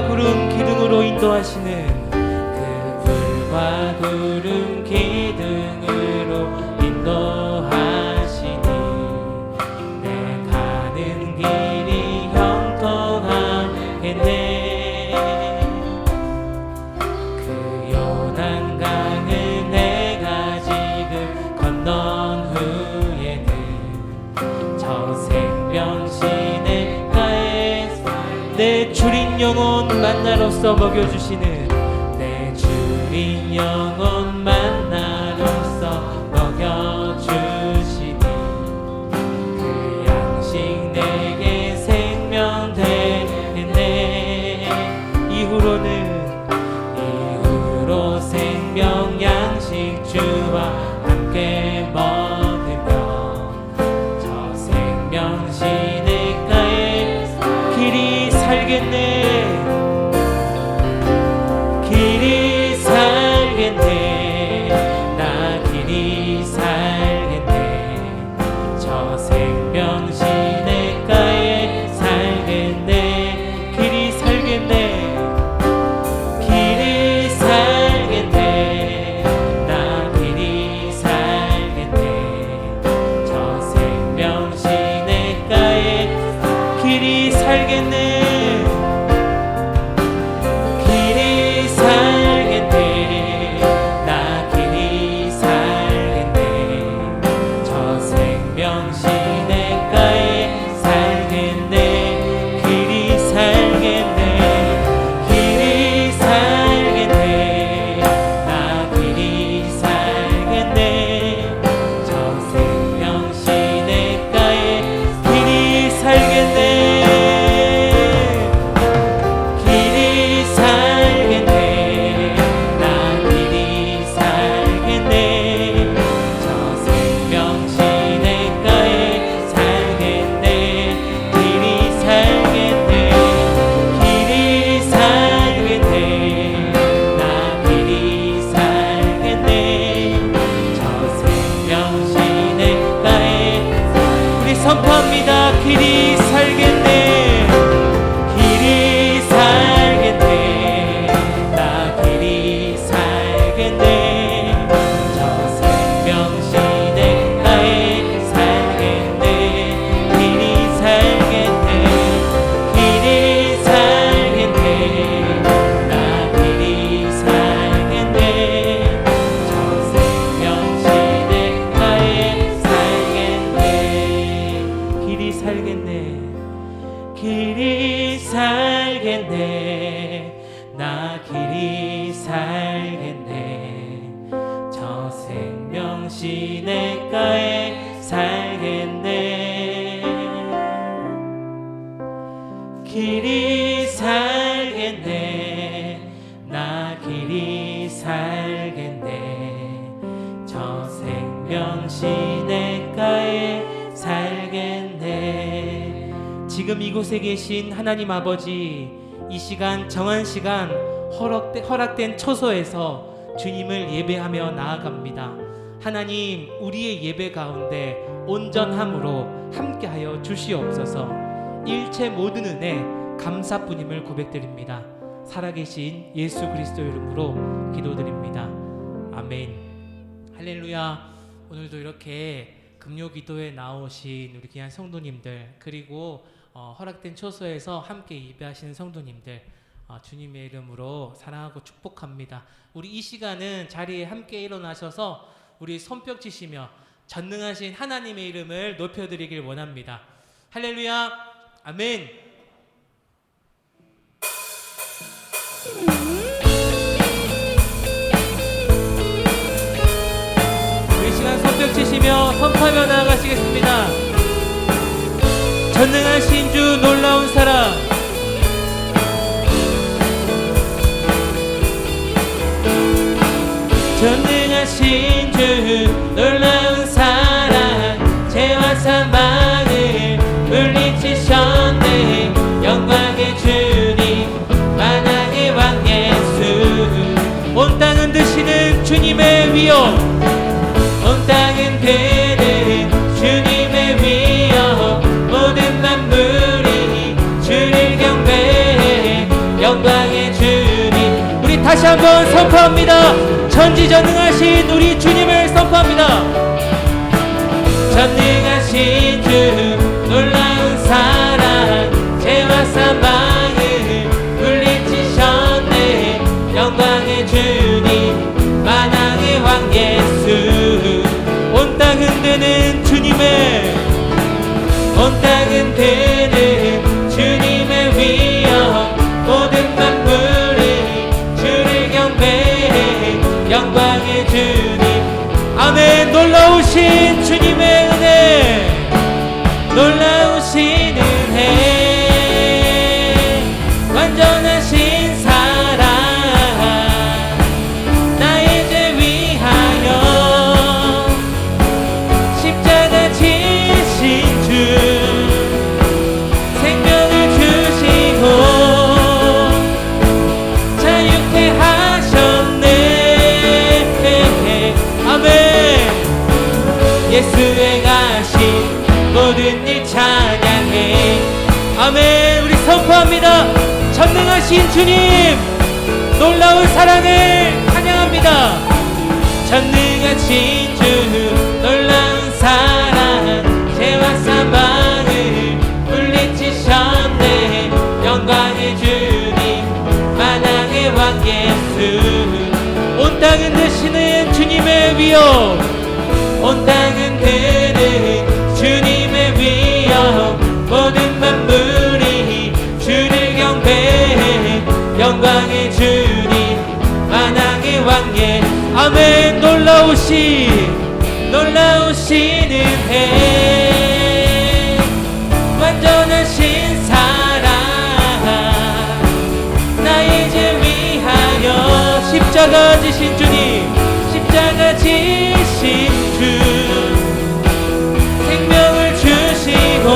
구름 기둥으로 인도하시는 그 불과 구름 기둥으로 인도하시니 내 가는 길이 형통하겠네. 그 요단강을 내가 지금 건넌 후에는 저 생명시내가에 내 주린 영혼 만나로서 먹여주시는 내 주린 영혼 만나로서 먹여주시니 그 양식 내게 생명 되겠네. 이후로 생명 양식 주와 함께 먹으며 저 생명 시내가에 길이 살겠네. 길이 살겠네. 나 길이 살겠네. 저 생명 시내가에 살겠네. 길이 살겠네. 길이 살겠네. 나 길이 살겠네. 저 생명 시내가에 길이 살겠네. 지금 이곳에 계신 하나님 아버지, 이 시간 정한 시간 허락된 처소에서 주님을 예배하며 나아갑니다. 하나님, 우리의 예배 가운데 온전함으로 함께하여 주시옵소서. 일체 모든 은혜 감사뿐임을 고백드립니다. 살아계신 예수 그리스도 이름으로 기도드립니다. 아멘. 할렐루야. 오늘도 이렇게 금요 기도에 나오신 우리 귀한 성도님들, 그리고 허락된 처소에서 함께 예배하시는 성도님들, 주님의 이름으로 사랑하고 축복합니다. 우리 이 시간은 자리에 함께 일어나셔서 우리 손뼉 치시며 전능하신 하나님의 이름을 높여드리길 원합니다. 할렐루야. 아멘. 우리 시간 손뼉 치시며 선포하며 나아가시겠습니다. 전능하신 주 놀라운 사랑, 전능하신 주 놀라운 사랑, 죄와 사망을 물리치셨네. 영광의 주님, 만왕의 왕 예수. 온 땅은 드시는 주님의 위엄, 온 땅은 되는 주님의 위엄. 모든 만물이 주를 경배해. 영광의 주님. 우리 다시 한번 선포합니다. 전지전능하신 우리 주님을 선포합니다. 전능하신 주 놀라운 사랑, 죄와 사망을 물리치셨네. 영광의 주님, 만왕의 왕 예수. 온 땅 흔드는 주님의, 온 땅 흔드는 주님의 위엄. 모든 만물이 주를 경배해. 영광의 주님. 아멘. 놀라우신 주님의 은혜, 놀라우신 은혜, 완전하신 사랑, 나의 죄 위하여 십자가 지신 주, 생명을 주시고 자유케 하셨네. 예수의 가신 모든 일 찬양해. 아멘. 우리 선포합니다. 전능하신 주님, 놀라운 사랑을 찬양합니다. 전능하신 주 놀라운 사랑, 죄와 사망을 물리치셨네. 영광의 주님, 만왕의 왕 예수. 온 땅은 드시는 주님의 위엄, 온 땅은 드는 주님의 위엄. 모든 만물이 주를 경배해. 영광의 주님, 만왕의 왕예. 아멘. 놀라우신 은혜, 완전하신 사랑, 나의 죄 위하여 십자가 지신 주님, 십자가 지신 주, 생명을 주시고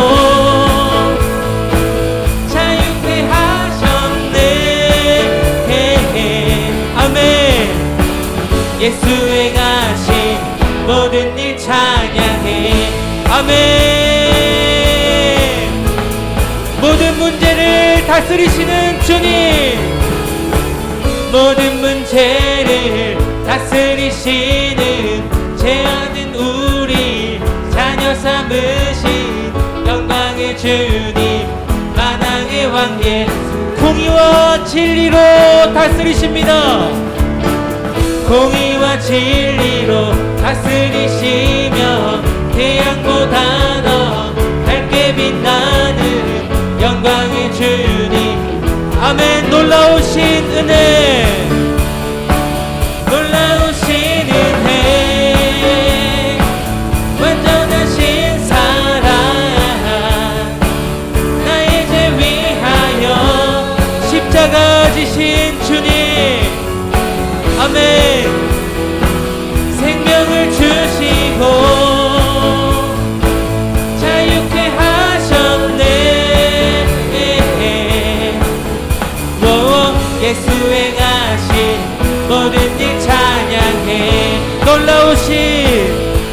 자유케 하셨네. 아멘. 예수의 가신 모든 일 찬양해. 아멘. 모든 문제를 다스리시는 주님, 모든 문제를 다스리시는 죄 없는 우리 자녀 삼으신 영광의 주님, 만왕의 왕 예수. 공의와 진리로 다스리십니다. 공의와 진리로 다스리시며 태양보다 더 밝게 빛나는 영광의 주님. 아멘. 놀라우신 은혜, 놀라우신 은혜, 완전하신 사랑, 나의 죄 위하여 십자가 지신 주님. 아멘. 생명을 주시고 자유케 하셨네. 행하신 모든 일 찬양해.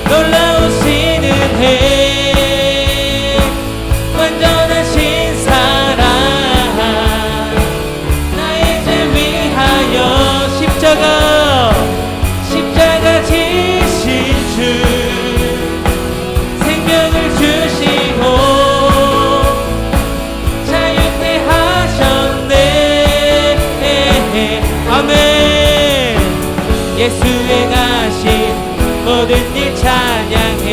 놀라우신 은혜, 완전하신 사랑, 나의 죄 위하여 십자가 지신 주, 생명을 주시고 자유케 하셨네. 아멘. 예수 행하신 모든 일 찬양해.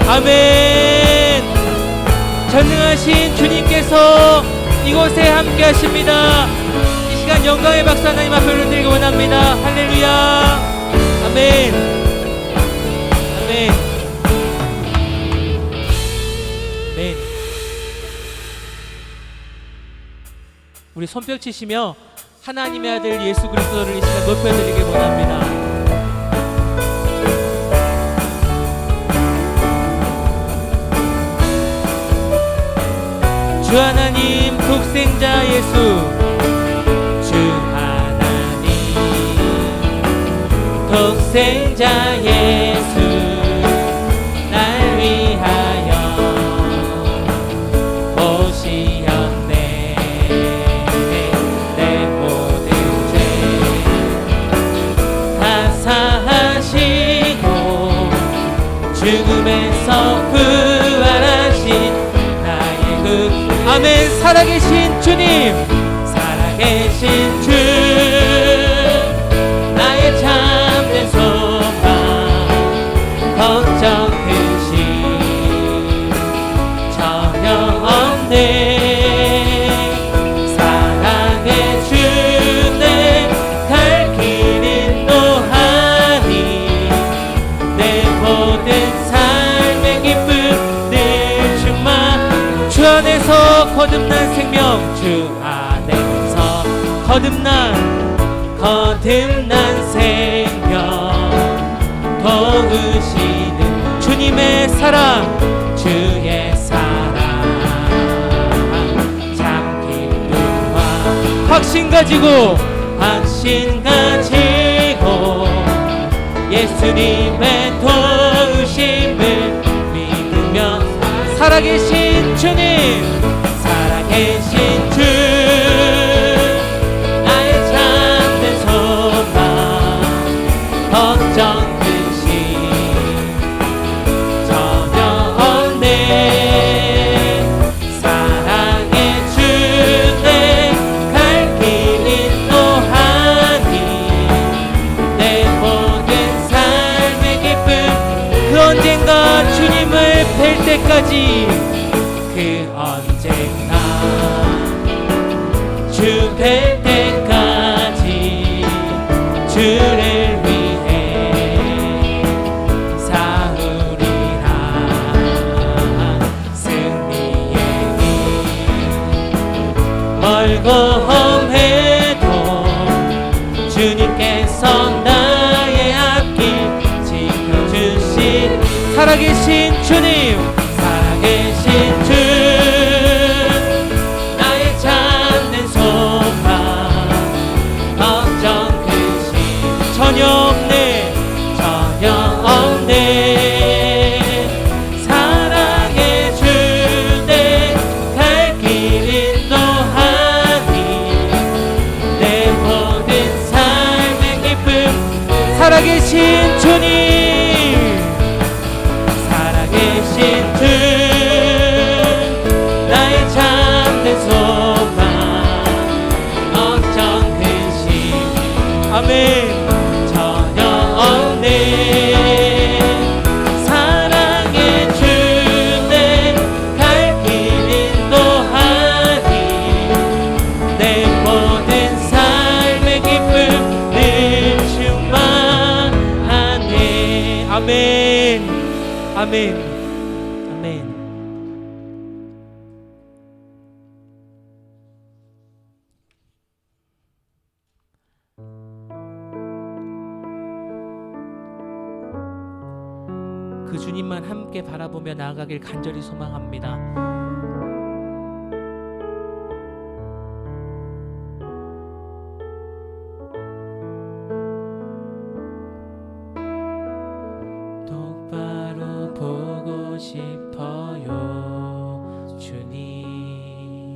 아멘. 전능하신 주님께서 이곳에 함께 하십니다. 이 시간 영광의 박수 하나님 앞에 올려드리기 원합니다. 할렐루야. 아멘. 아멘. 아멘. 우리 손뼉 치시며 하나님의 아들 예수 그리스도를 이 시간 높여드리기 원합니다. 주 하나님 독생자 예수, 주 하나님 독생자 예수, 날 위하여 오시었네. 내 모든 죄 다 사하시고 죽음에서 부활하신 나의 아멘. 살아계신 주님, 살아계신 주, 나의 참된 소망, 걱정 근심 전혀 없네. 사랑해 주네. 갈 길 인도하니 내 모든 삶의 기쁨 늘 충만. 주 안에서 거듭난 생명, 주 안에서 거듭난 생명, 도우시는 주님의 사랑, 주의 사랑, 참 기쁨과 확신 가지고 예수님의 도우심을 믿으며 살아계신 주님, 살아계신 주, 나의 참된 소망, 걱정 근심 전혀 없네. 사랑해 주네. 갈 길 인도하니 내 모든 삶의 기쁨, 그 언젠가 주님을 뵐 때까지, 그 언젠가 주 뵐 때까지 주를 위해 싸우리라. 승리의 길 멀고 험해도 주님께서 나의 앞길 지켜주신 살아계신 주님, 살아계신 주, 나의 참된 소망, 걱정 근심 전혀 없네. 사랑해 주네. 갈 길 인도하니 내 모든 삶의 기쁨, 살아계신 주님, 살아계신 주, 나의 참된 소망, 걱정 근심 아멘 전혀 없네. 사랑해 주네. 갈 길 인도하니 내 모든 삶의 기쁨 늘 충만하네. 아멘. 아멘. 아멘. 그 주님만 함께 바라보며 나아가길 간절히 소망합니다. 싶어요 주님.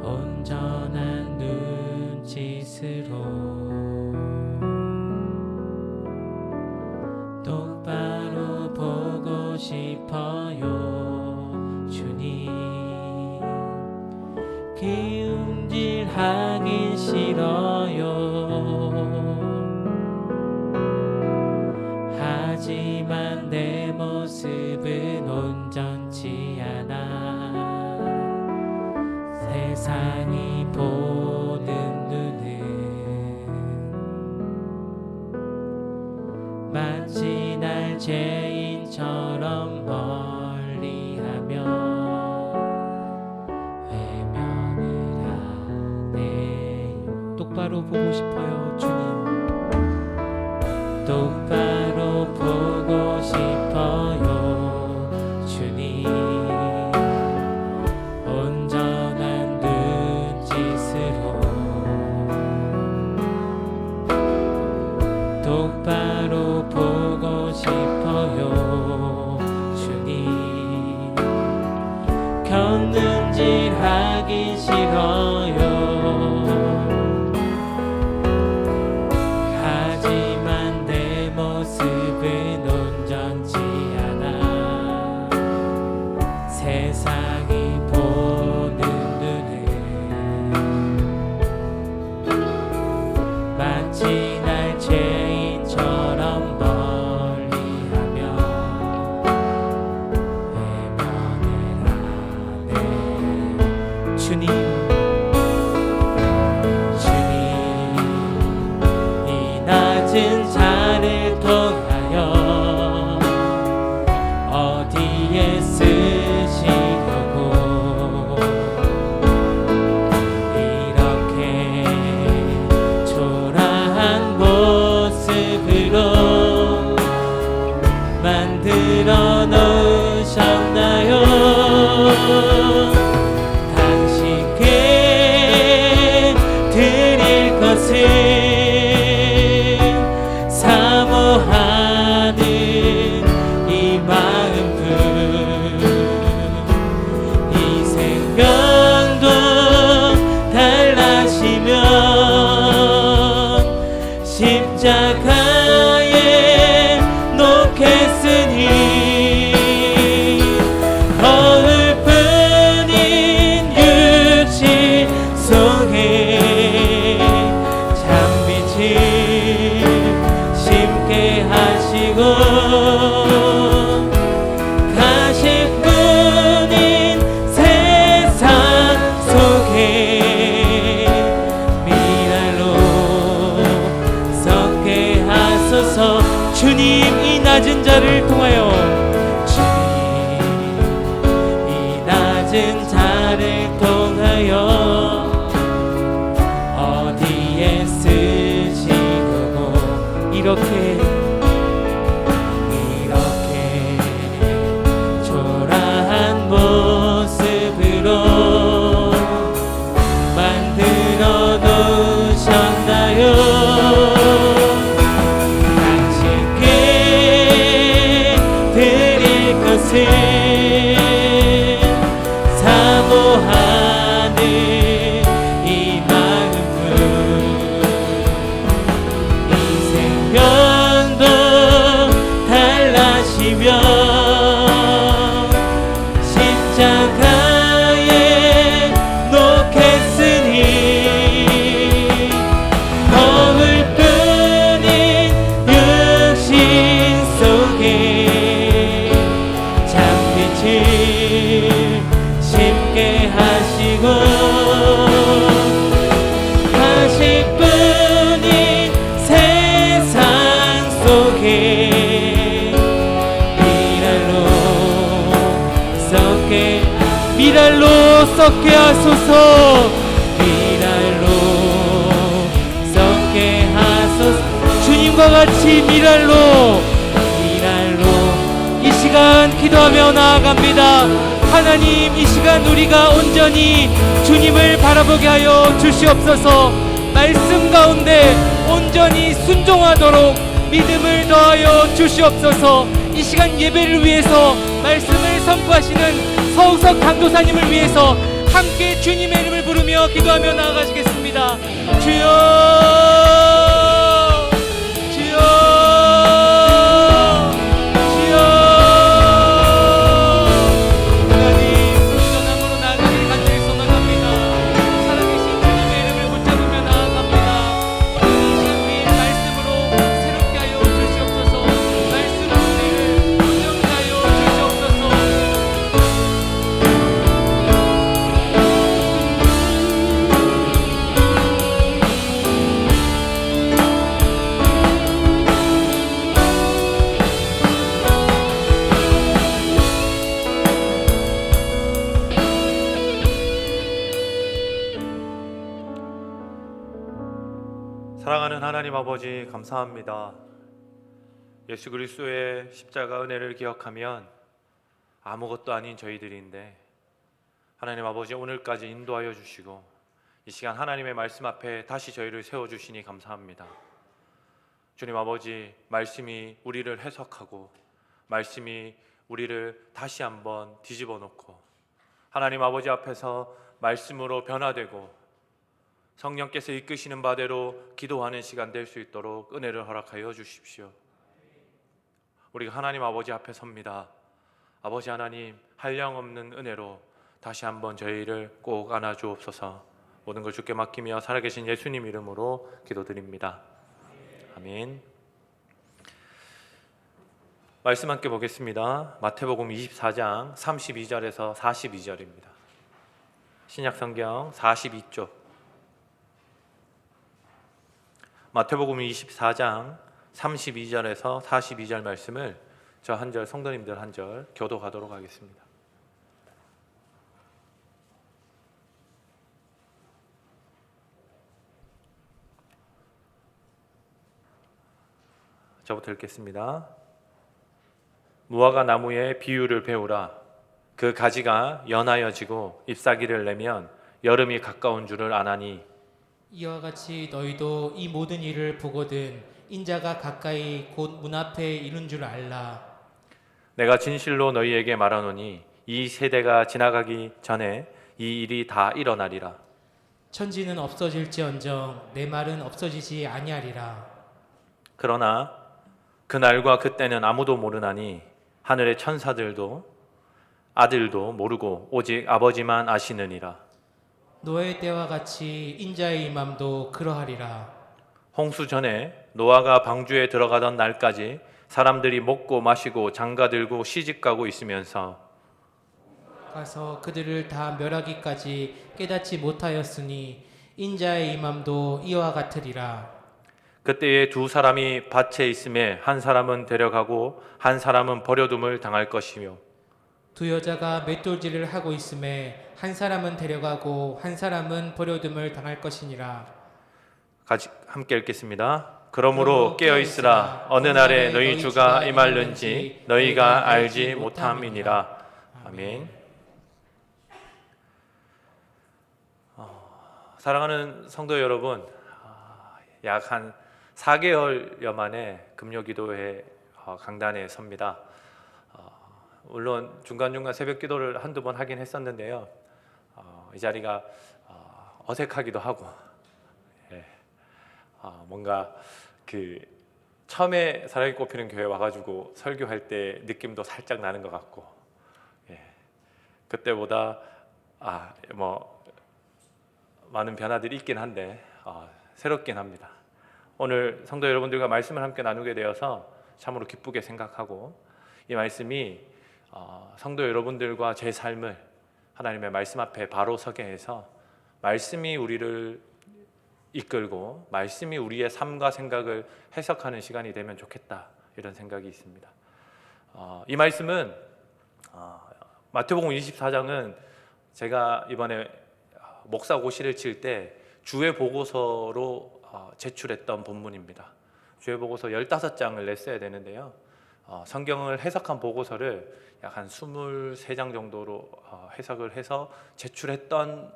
온전한 눈짓으로 똑바로 보고 싶어요 주님. 기움질하긴 싫어요. 하지만 내 모습은 온전치 않아. 세상이 보는 눈은 마치 날 죄인처럼 멀리하며 외면을 하네요. 똑바로 보고 싶어요 주님. 똑바로 보고 싶어요 주님. 온전한 눈짓으로 똑바로 보고 싶어요 주님. 곁눈질하기 싫어요. 하지만 내 모습은 온전치 않아. 세상이 보는 눈은 마치 날 죄인처럼 멀리하며 외면을 하네. 주님, 주님, 이 낮은 자를 통하여 어디에 쓰시려고 이렇게 초라한 모습으로 만들어 놓으셨나요? 당신께 드릴 것을 사모하는 이 마음뿐. 이 생명도 달라시면 십자가에 놓겠으니 거울뿐인 육신 속에 참빛을 심게 하시고 가시뿐인 세상 속에 미랄로 섞게 하소서. 주님, 이 낮은 자를 통하여 주님, 이 낮은 자를 통하여 어디에 쓰시려고 이렇게 초라한 모습으로 만들어 놓으셨나요? 당신께 드릴 것을 사모하는 이 마음은 이 생명도 달라시며 십자가에 놓겠으니 거울뿐인 육신 속에 참빛을 심게 하시고 가시뿐인 세상 속에 미랄로 섞게 하소서. 미랄로 섞게 하소서. 주님과 같이 미랄로 이 시간 기도하며 나아갑니다. 하나님, 이 시간 우리가 온전히 주님을 바라보게 하여 주시옵소서. 말씀 가운데 온전히 순종하도록 믿음을 더하여 주시옵소서. 이 시간 예배를 위해서 말씀을 선포하시는 서우석 강도사님을 위해서 함께 주님의 이름을 부르며 기도하며 나아가시겠습니다. 주여, 주여, 주여. 하나님, 전함으로 나아가길 간절히 소망합니다. 살아계신 주님의 이름을 붙잡으며 나아갑니다. 오늘 이 시간 우리의 말씀으로 새롭게 하여 주시옵소서. 말씀으로 우리를 온전케 하여 주시옵소서. 사랑하는 하나님 아버지, 감사합니다. 예수 그리스도의 십자가 은혜를 기억하면 아무것도 아닌 저희들인데 하나님 아버지, 오늘까지 인도하여 주시고 이 시간 하나님의 말씀 앞에 다시 저희를 세워주시니 감사합니다. 주님 아버지, 말씀이 우리를 해석하고 말씀이 우리를 다시 한번 뒤집어 놓고 하나님 아버지 앞에서 말씀으로 변화되고 성령께서 이끄시는 바대로 기도하는 시간 될 수 있도록 은혜를 허락하여 주십시오. 우리가 하나님 아버지 앞에 섭니다. 아버지 하나님, 한량없는 은혜로 다시 한번 저희를 꼭 안아주옵소서. 모든 걸 주께 맡기며 살아계신 예수님 이름으로 기도드립니다. 아멘. 말씀 함께 보겠습니다. 마태복음 24장 32절에서 42절입니다. 신약성경 42쪽. 마태복음 24장 32절에서 42절 말씀을 저 한 절, 성도님들 한 절 교도하도록 하겠습니다. 저부터 읽겠습니다. 무화과 나무의 비유를 배우라. 그 가지가 연하여지고 잎사귀를 내면 여름이 가까운 줄을 아나니 이와 같이 너희도 이 모든 일을 보거든 인자가 가까이 곧 문 앞에 이른 줄 알라. 내가 진실로 너희에게 말하노니 이 세대가 지나가기 전에 이 일이 다 일어나리라. 천지는 없어질지언정 내 말은 없어지지 아니하리라. 그러나 그날과 그때는 아무도 모르나니 하늘의 천사들도 아들도 모르고 오직 아버지만 아시느니라. 노아의 때와 같이 인자의 임함도 그러하리라. 홍수 전에 노아가 방주에 들어가던 날까지 사람들이 먹고 마시고 장가들고 시집가고 있으면서 가서 그들을 다 멸하기까지 깨닫지 못하였으니 인자의 임함도 이와 같으리라. 그때에 두 사람이 밭에 있음에 한 사람은 데려가고 한 사람은 버려둠을 당할 것이며 두 여자가 맷돌질을 하고 있음에 한 사람은 데려가고 한 사람은 버려둠을 당할 것이니라. 같이 함께 읽겠습니다. 그러므로 깨어있으라. 어느 날에 너희 주가 임할는지 너희가 알지 못함이니라. 아멘. 사랑하는 성도 여러분, 약 한 4개월여 만에 금요기도회 강단에 섭니다. 물론 중간중간 새벽 기도를 한두 번 하긴 했었는데요. 이 자리가 어색하기도 하고, 뭔가 그 처음에 사랑이 꽃피는 교회 와가지고 설교할 때 느낌도 살짝 나는 것 같고, 그때보다 뭐 많은 변화들이 있긴 한데 새롭긴 합니다. 오늘 성도 여러분들과 말씀을 함께 나누게 되어서 참으로 기쁘게 생각하고, 이 말씀이 성도 여러분들과 제 삶을 하나님의 말씀 앞에 바로 서게 해서 말씀이 우리를 이끌고 말씀이 우리의 삶과 생각을 해석하는 시간이 되면 좋겠다, 이런 생각이 있습니다. 이 말씀은 마태복음 24장은 제가 이번에 목사 고시를 칠 때 주의 보고서로 제출했던 본문입니다. 주의 보고서 15장을 냈어야 되는데요, 성경을 해석한 보고서를 약 한 23장 정도로 해석을 해서 제출했던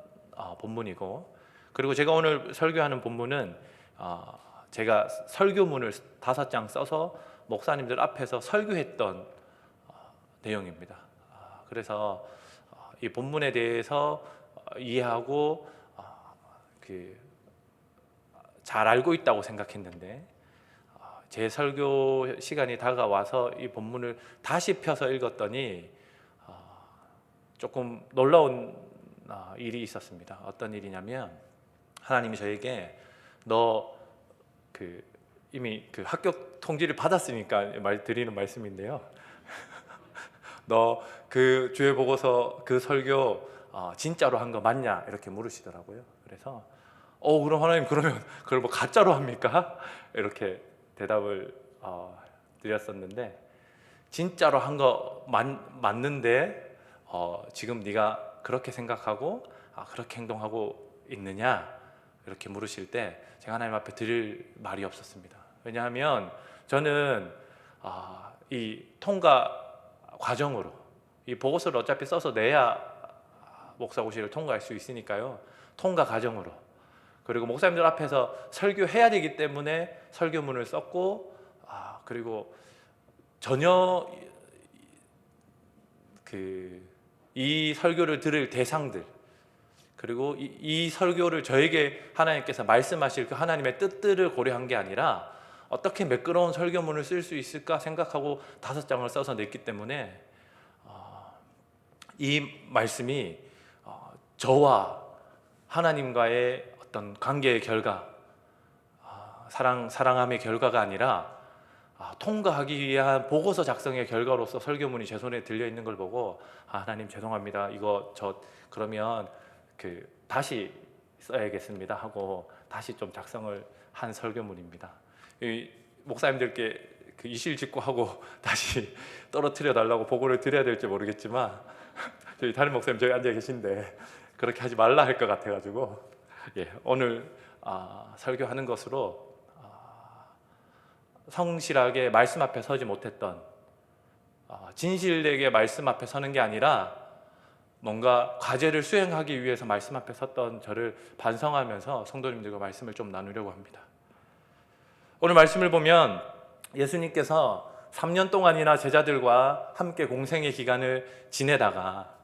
본문이고, 그리고 제가 오늘 설교하는 본문은 제가 설교문을 5장 써서 목사님들 앞에서 설교했던 내용입니다. 그래서 이 본문에 대해서 이해하고 잘 알고 있다고 생각했는데 제 설교 시간이 다가와서 이 본문을 다시 펴서 읽었더니 조금 놀라운 일이 있었습니다. 어떤 일이냐면 하나님이 저에게 너 이미 합격 통지를 받았으니까 드리는 말씀인데요. 너 그 주의 보고서 그 설교 진짜로 한 거 맞냐 이렇게 물으시더라고요. 그래서 그럼 하나님 그러면 그걸 뭐 가짜로 합니까? 이렇게 대답을 드렸었는데 진짜로 한 거 맞는데 지금 네가 그렇게 생각하고 그렇게 행동하고 있느냐 이렇게 물으실 때 제가 하나님 앞에 드릴 말이 없었습니다. 왜냐하면 저는 이 통과 과정으로 이 보고서를 어차피 써서 내야 목사고시를 통과할 수 있으니까요. 통과 과정으로 그리고 목사님들 앞에서 설교해야 되기 때문에 설교문을 썼고 그리고 전혀 이 설교를 들을 대상들 그리고 이 설교를 저에게 하나님께서 말씀하실 그 하나님의 뜻들을 고려한 게 아니라 어떻게 매끄러운 설교문을 쓸 수 있을까 생각하고 5장을 써서 냈기 때문에 이 말씀이 저와 하나님과의 어떤 관계의 결과, 사랑함의 결과가 아니라 통과하기 위한 보고서 작성의 결과로서 설교문이 제 손에 들려 있는 걸 보고 하나님 죄송합니다. 이거 그러면 다시 써야겠습니다 하고 다시 좀 작성을 한 설교문입니다. 이 목사님들께 이실직고 하고 다시 떨어뜨려 달라고 보고를 드려야 될지 모르겠지만 저희 다른 목사님 저기 앉아 계신데 그렇게 하지 말라 할 것 같아가지고 오늘 설교하는 것으로 성실하게 말씀 앞에 서지 못했던 진실되게 말씀 앞에 서는 게 아니라 뭔가 과제를 수행하기 위해서 말씀 앞에 섰던 저를 반성하면서 성도님들과 말씀을 좀 나누려고 합니다. 오늘 말씀을 보면 예수님께서 3년 동안이나 제자들과 함께 공생의 기간을 지내다가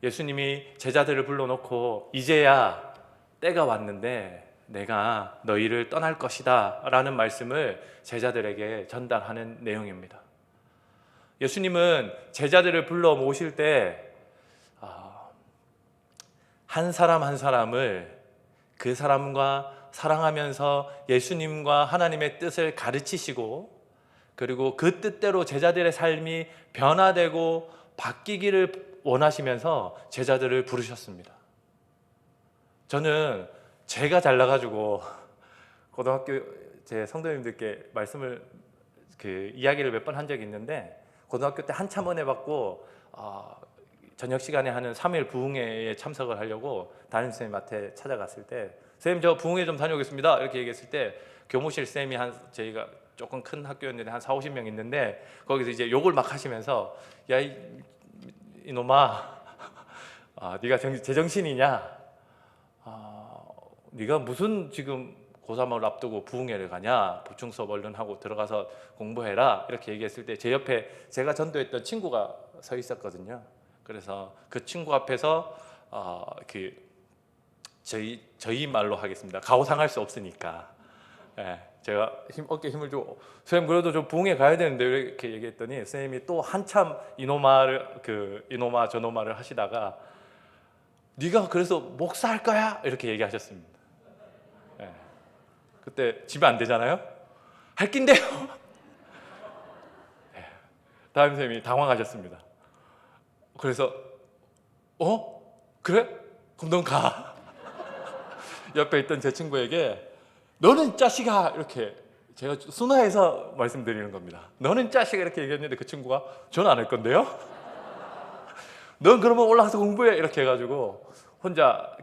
예수님이 제자들을 불러놓고 이제야 때가 왔는데 내가 너희를 떠날 것이다 라는 말씀을 제자들에게 전달하는 내용입니다. 예수님은 제자들을 불러 모실 때 한 사람 한 사람을 그 사람과 사랑하면서 예수님과 하나님의 뜻을 가르치시고 그리고 그 뜻대로 제자들의 삶이 변화되고 바뀌기를 원하시면서 제자들을 부르셨습니다. 저는 제가 잘나가지고 고등학교 제 성도님들께 말씀을 이야기를 몇 번 한 적이 있는데 고등학교 때 한참 은혜 받고 저녁 시간에 하는 3일 부흥회에 참석을 하려고 담임선생님한테 찾아갔을 때 선생님 저 부흥회 좀 다녀오겠습니다 이렇게 얘기했을 때 교무실 쌤이 저희가 조금 큰 학교였는데 한 40-50명 있는데 거기서 이제 욕을 막 하시면서 야 이놈아 네가 제정신이냐 네가 무슨 지금 고3을 앞두고 부흥회를 가냐 보충 수업 얼른 하고 들어가서 공부해라 이렇게 얘기했을 때 제 옆에 제가 전도했던 친구가 서 있었거든요. 그래서 그 친구 앞에서 저희 말로 하겠습니다. 가오상할 수 없으니까 제가 어깨에 힘을 주고 선생님 그래도 좀 부흥회 가야 되는데 이렇게 얘기했더니 선생님이 또 한참 이노마 저노마를 하시다가 네가 그래서 목사할 거야 이렇게 얘기하셨습니다. 그때 집에 안 되잖아요. 할 낀데요. 담임 선생님이 당황하셨습니다. 그래서 그래? 그럼 넌 가. 옆에 있던 제 친구에게 너는 짜식아 이렇게 제가 순화해서 말씀드리는 겁니다. 너는 짜식아 이렇게 얘기했는데 그 친구가 저는 안 할 건데요. 넌 그러면 올라가서 공부해 이렇게 해가지고 혼자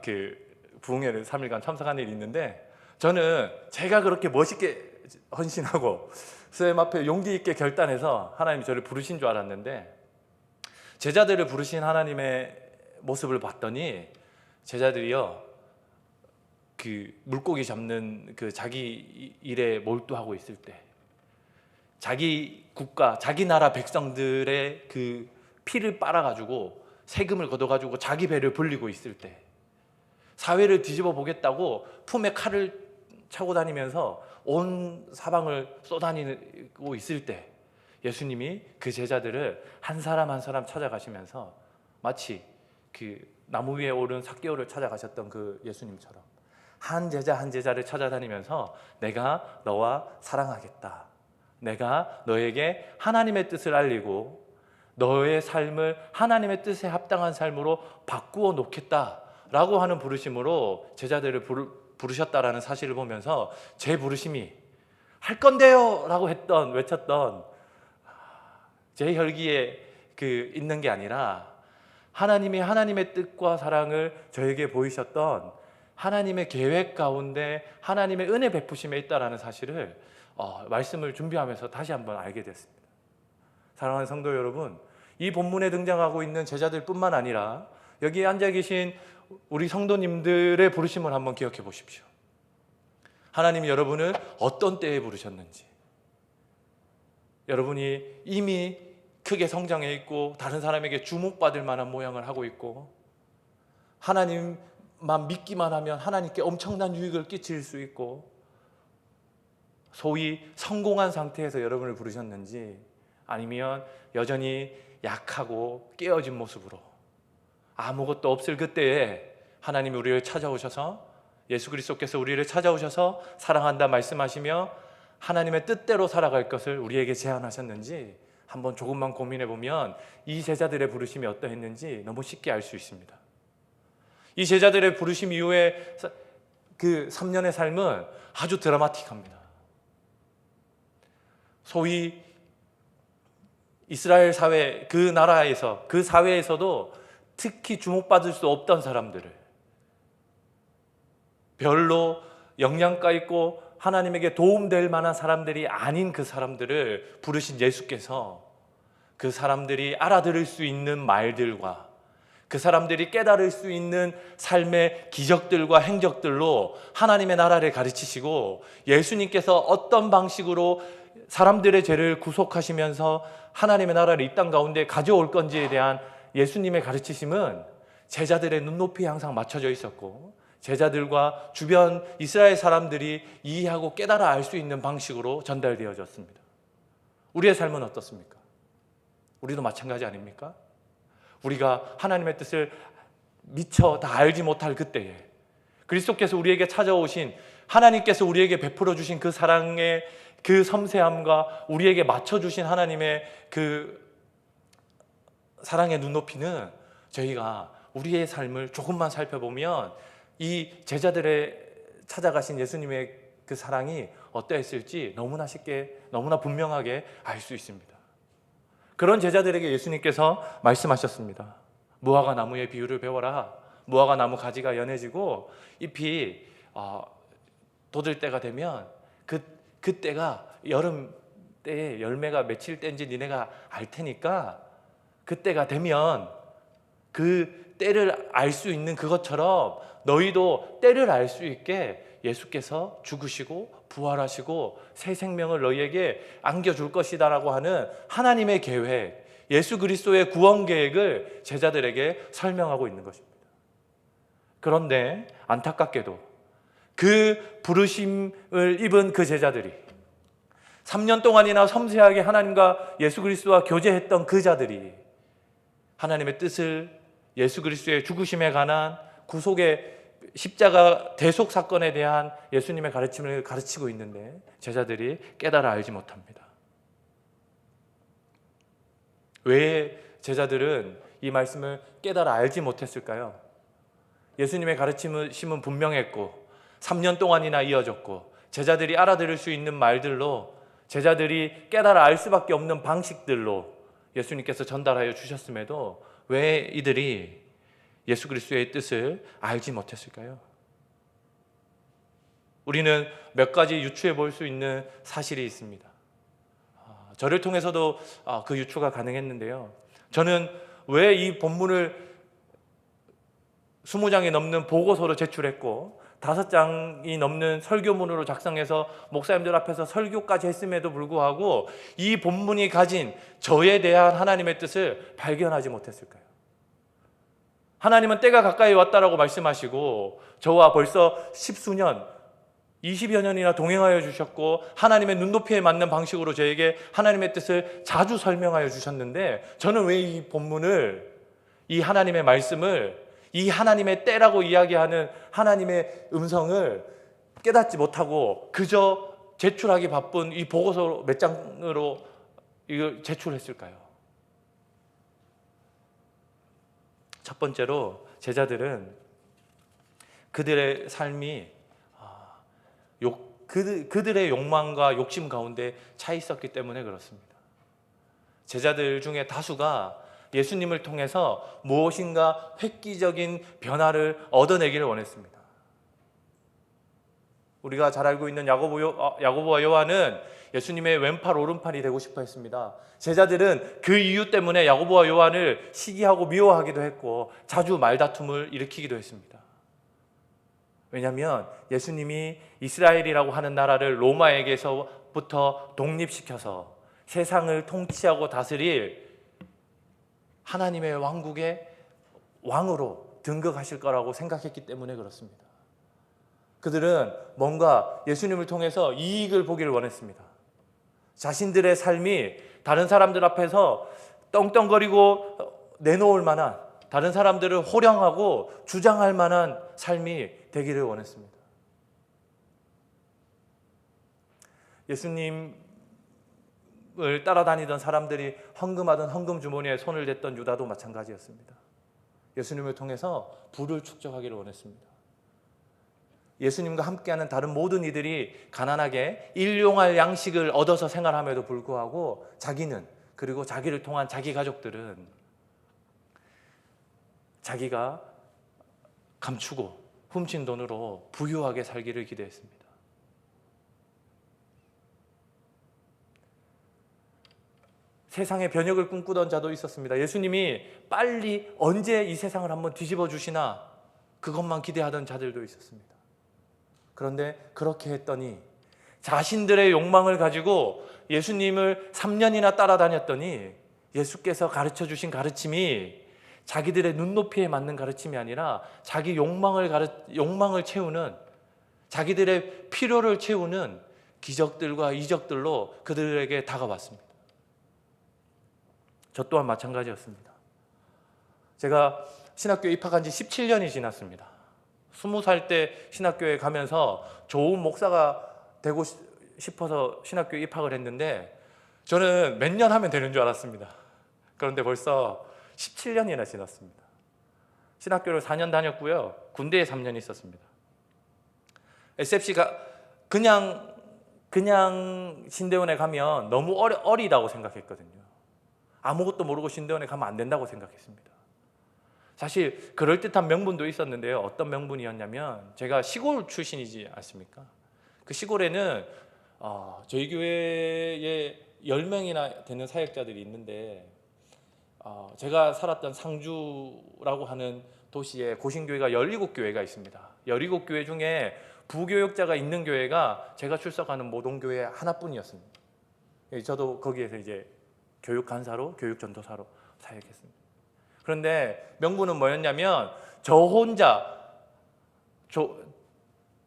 부흥회를 3일간 참석한 일이 있는데 저는 제가 그렇게 멋있게 헌신하고 선생님 앞에 용기 있게 결단해서 하나님이 저를 부르신 줄 알았는데 제자들을 부르신 하나님의 모습을 봤더니 제자들이요 물고기 잡는 자기 일에 몰두하고 있을 때 자기 국가 자기 나라 백성들의 피를 빨아가지고 세금을 걷어가지고 자기 배를 불리고 있을 때, 사회를 뒤집어 보겠다고 품에 칼을 차고 다니면서 온 사방을 쏘다니고 있을 때 예수님이 그 제자들을 한 사람 한 사람 찾아가시면서 마치 그 나무 위에 오른 삭개오를 찾아가셨던 그 예수님처럼 한 제자 한 제자를 찾아다니면서 내가 너와 사랑하겠다, 내가 너에게 하나님의 뜻을 알리고 너의 삶을 하나님의 뜻에 합당한 삶으로 바꾸어 놓겠다라고 하는 부르심으로 제자들을 부르셨다라는 사실을 보면서 제 부르심이 할 건데요 라고 외쳤던 제 혈기에 있는 게 아니라 하나님이 하나님의 뜻과 사랑을 저에게 보이셨던 하나님의 계획 가운데 하나님의 은혜 베푸심에 있다라는 사실을 말씀을 준비하면서 다시 한번 알게 됐습니다. 사랑하는 성도 여러분, 이 본문에 등장하고 있는 제자들뿐만 아니라 여기에 앉아 계신 우리 성도님들의 부르심을 한번 기억해 보십시오. 하나님이 여러분을 어떤 때에 부르셨는지, 여러분이 이미 크게 성장해 있고 다른 사람에게 주목받을 만한 모양을 하고 있고 하나님만 믿기만 하면 하나님께 엄청난 유익을 끼칠 수 있고 소위 성공한 상태에서 여러분을 부르셨는지, 아니면 여전히 약하고 깨어진 모습으로 아무것도 없을 그때에 하나님이 우리를 찾아오셔서, 예수 그리스도께서 우리를 찾아오셔서 사랑한다 말씀하시며 하나님의 뜻대로 살아갈 것을 우리에게 제안하셨는지 한번 조금만 고민해 보면 이 제자들의 부르심이 어떠했는지 너무 쉽게 알 수 있습니다. 이 제자들의 부르심 이후에 그 3년의 삶은 아주 드라마틱합니다. 소위 이스라엘 사회, 그 나라에서, 그 사회에서도 특히 주목받을 수 없던 사람들을, 별로 영양가 있고 하나님에게 도움될 만한 사람들이 아닌 그 사람들을 부르신 예수께서 그 사람들이 알아들을 수 있는 말들과 그 사람들이 깨달을 수 있는 삶의 기적들과 행적들로 하나님의 나라를 가르치시고, 예수님께서 어떤 방식으로 사람들의 죄를 구속하시면서 하나님의 나라를 이 땅 가운데 가져올 건지에 대한 예수님의 가르치심은 제자들의 눈높이에 항상 맞춰져 있었고, 제자들과 주변 이스라엘 사람들이 이해하고 깨달아 알 수 있는 방식으로 전달되어졌습니다. 우리의 삶은 어떻습니까? 우리도 마찬가지 아닙니까? 우리가 하나님의 뜻을 미처 다 알지 못할 그때에 그리스도께서 우리에게 찾아오신, 하나님께서 우리에게 베풀어 주신 그 사랑의 그 섬세함과 우리에게 맞춰주신 하나님의 그 사랑의 눈높이는 저희가 우리의 삶을 조금만 살펴보면 이 제자들의 찾아가신 예수님의 그 사랑이 어떠했을지 너무나 쉽게, 너무나 분명하게 알 수 있습니다. 그런 제자들에게 예수님께서 말씀하셨습니다. 무화과 나무의 비유를 배워라. 무화과 나무 가지가 연해지고 잎이 돋을 때가 되면 그때가 여름 때에 열매가 며칠 때인지 니네가 알 테니까 그때가 되면 그 때를 알 수 있는 그것처럼 너희도 때를 알 수 있게 예수께서 죽으시고 부활하시고 새 생명을 너희에게 안겨줄 것이다라고 하는 하나님의 계획, 예수 그리스도의 구원 계획을 제자들에게 설명하고 있는 것입니다. 그런데 안타깝게도 그 부르심을 입은 그 제자들이 3년 동안이나 섬세하게 하나님과 예수 그리스도와 교제했던 그 자들이 하나님의 뜻을, 예수 그리스도의 죽으심에 관한 구속의 십자가 대속 사건에 대한 예수님의 가르침을 가르치고 있는데 제자들이 깨달아 알지 못합니다. 왜 제자들은 이 말씀을 깨달아 알지 못했을까요? 예수님의 가르침은 분명했고 3년 동안이나 이어졌고 제자들이 알아들을 수 있는 말들로, 제자들이 깨달아 알 수밖에 없는 방식들로 예수님께서 전달하여 주셨음에도 왜 이들이 예수 그리스도의 뜻을 알지 못했을까요? 우리는 몇 가지 유추해 볼 수 있는 사실이 있습니다. 저를 통해서도 그 유추가 가능했는데요. 저는 왜 이 본문을 20장이 넘는 보고서로 제출했고 5장이 넘는 설교문으로 작성해서 목사님들 앞에서 설교까지 했음에도 불구하고 이 본문이 가진 저에 대한 하나님의 뜻을 발견하지 못했을까요? 하나님은 때가 가까이 왔다라고 말씀하시고 저와 벌써 10수년 20여 년이나 동행하여 주셨고 하나님의 눈높이에 맞는 방식으로 저에게 하나님의 뜻을 자주 설명하여 주셨는데 저는 왜 이 본문을, 이 하나님의 말씀을, 이 하나님의 때라고 이야기하는 하나님의 음성을 깨닫지 못하고 그저 제출하기 바쁜 이 보고서 몇 장으로 이걸 제출했을까요? 첫 번째로 제자들은 그들의 삶이 그들의 욕망과 욕심 가운데 차 있었기 때문에 그렇습니다. 제자들 중에 다수가 예수님을 통해서 무엇인가 획기적인 변화를 얻어내기를 원했습니다. 우리가 잘 알고 있는 야고보와 요한은 예수님의 왼팔 오른팔이 되고 싶어 했습니다. 제자들은 그 이유 때문에 야고보와 요한을 시기하고 미워하기도 했고 자주 말다툼을 일으키기도 했습니다. 왜냐하면 예수님이 이스라엘이라고 하는 나라를 로마에게서부터 독립시켜서 세상을 통치하고 다스릴 하나님의 왕국의 왕으로 등극하실 거라고 생각했기 때문에 그렇습니다. 그들은 뭔가 예수님을 통해서 이익을 보기를 원했습니다. 자신들의 삶이 다른 사람들 앞에서 떵떵거리고 내놓을 만한, 다른 사람들을 호령하고 주장할 만한 삶이 되기를 원했습니다. 예수님을 따라다니던 사람들이 헌금하던 헌금 주머니에 손을 댔던 유다도 마찬가지였습니다. 예수님을 통해서 부를 축적하기를 원했습니다. 예수님과 함께하는 다른 모든 이들이 가난하게 일용할 양식을 얻어서 생활함에도 불구하고 자기는, 그리고 자기를 통한 자기 가족들은 자기가 감추고 훔친 돈으로 부유하게 살기를 기대했습니다. 세상의 변혁을 꿈꾸던 자도 있었습니다. 예수님이 빨리 언제 이 세상을 한번 뒤집어 주시나 그것만 기대하던 자들도 있었습니다. 그런데 그렇게 했더니 자신들의 욕망을 가지고 예수님을 3년이나 따라다녔더니 예수께서 가르쳐 주신 가르침이 자기들의 눈높이에 맞는 가르침이 아니라 자기 욕망을 채우는, 자기들의 필요를 채우는 기적들과 이적들로 그들에게 다가왔습니다. 저 또한 마찬가지였습니다. 제가 신학교에 입학한 지 17년이 지났습니다. 20살 때 신학교에 가면서 좋은 목사가 되고 싶어서 신학교에 입학을 했는데 저는 몇 년 하면 되는 줄 알았습니다. 그런데 벌써 17년이나 지났습니다. 신학교를 4년 다녔고요. 군대에 3년 있었습니다. SFC가 그냥 신대원에 가면 너무 어리다고 생각했거든요. 아무것도 모르고 신대원에 가면 안 된다고 생각했습니다. 사실 그럴듯한 명분도 있었는데요. 어떤 명분이었냐면 제가 시골 출신이지 않습니까? 그 시골에는 저희 교회에 10명이나 되는 사역자들이 있는데 제가 살았던 상주라고 하는 도시에 고신교회가 17교회가 있습니다. 17교회 중에 부교역자가 있는 교회가 제가 출석하는 모동교회 하나뿐이었습니다. 저도 거기에서 이제 교육 간사로, 교육 전도사로 사역했습니다. 그런데 명분은 뭐였냐면 저 혼자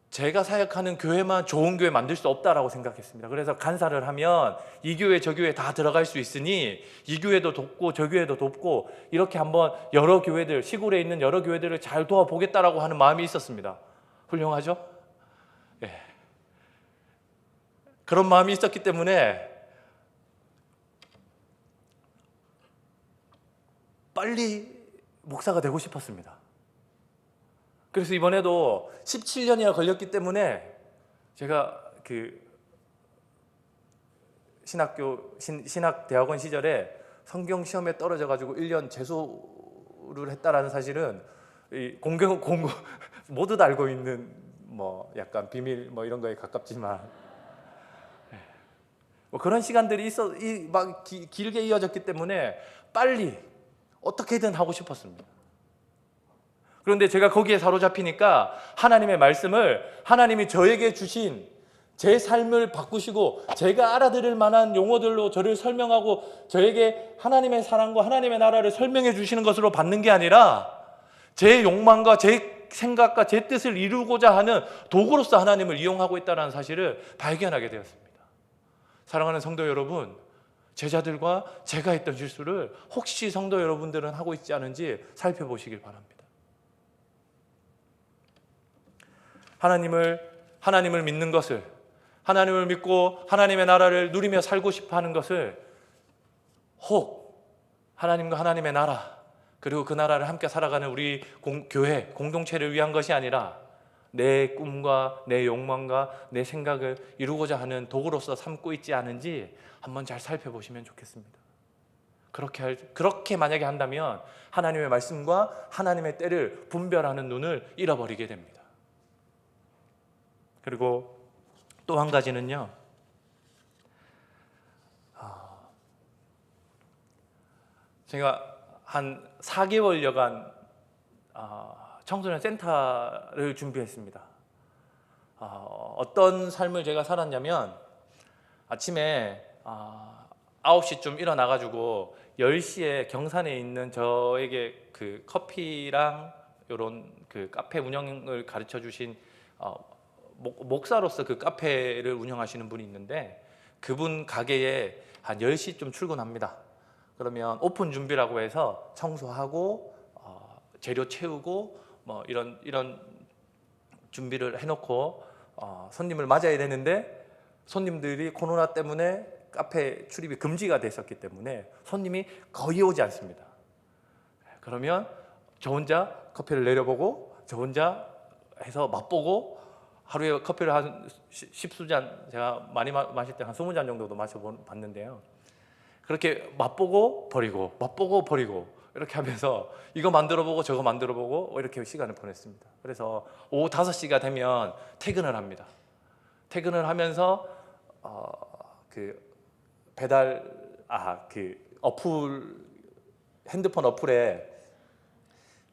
제가 사역하는 교회만 좋은 교회 만들 수 없다라고 생각했습니다. 그래서 간사를 하면 이 교회 저 교회 다 들어갈 수 있으니 이 교회도 돕고 저 교회도 돕고 이렇게 한번 여러 교회들, 시골에 있는 여러 교회들을 잘 도와보겠다라고 하는 마음이 있었습니다. 훌륭하죠? 예. 그런 마음이 있었기 때문에 빨리 목사가 되고 싶었습니다. 그래서 이번에도 17년이나 걸렸기 때문에 제가 그 신학대학원 시절에 성경 시험에 떨어져 가지고 1년 재수를 했다라는 사실은 모두 다 알고 있는 뭐 약간 비밀 뭐 이런 거에 가깝지만 뭐 그런 시간들이 길게 이어졌기 때문에 빨리 어떻게든 하고 싶었습니다. 그런데 제가 거기에 사로잡히니까 하나님의 말씀을, 하나님이 저에게 주신 제 삶을 바꾸시고 제가 알아들을 만한 용어들로 저를 설명하고 저에게 하나님의 사랑과 하나님의 나라를 설명해 주시는 것으로 받는 게 아니라 제 욕망과 제 생각과 제 뜻을 이루고자 하는 도구로서 하나님을 이용하고 있다는 사실을 발견하게 되었습니다. 사랑하는 성도 여러분, 제자들과 제가 했던 실수를 혹시 성도 여러분들은 하고 있지 않은지 살펴보시길 바랍니다. 하나님을 믿는 것을, 하나님을 믿고 하나님의 나라를 누리며 살고 싶어 하는 것을 혹 하나님과 하나님의 나라, 그리고 그 나라를 함께 살아가는 우리 교회, 공동체를 위한 것이 아니라 내 꿈과 내 욕망과 내 생각을 이루고자 하는 도구로서 삼고 있지 않은지 한번 잘 살펴보시면 좋겠습니다. 그렇게 만약에 한다면 하나님의 말씀과 하나님의 때를 분별하는 눈을 잃어버리게 됩니다. 그리고 또 한 가지는요, 제가 한 4개월여간 청소년 센터를 준비했습니다. 어떤 삶을 제가 살았냐면 아침에 9시쯤 일어나가지고 10시에 경산에 있는 저에게 그 커피랑 이런 그 카페 운영을 가르쳐 주신 목사로서 그 카페를 운영하시는 분이 있는데 그분 가게에 한 10시쯤 출근합니다. 그러면 오픈 준비라고 해서 청소하고 재료 채우고 뭐 이런 준비를 해놓고 손님을 맞아야 되는데 손님들이 코로나 때문에 카페 출입이 금지가 됐었기 때문에 손님이 거의 오지 않습니다. 그러면 저 혼자 커피를 내려보고 저 혼자 해서 맛보고 하루에 커피를 한 10수잔, 제가 많이 마실 때 한 20잔 정도도 마셔봤는데요. 그렇게 맛보고 버리고 맛보고 버리고 이렇게 하면서 이거 만들어보고 저거 만들어보고 이렇게 시간을 보냈습니다. 그래서 오후 5시가 되면 퇴근을 합니다. 퇴근을 하면서 그 배달 그 핸드폰 어플에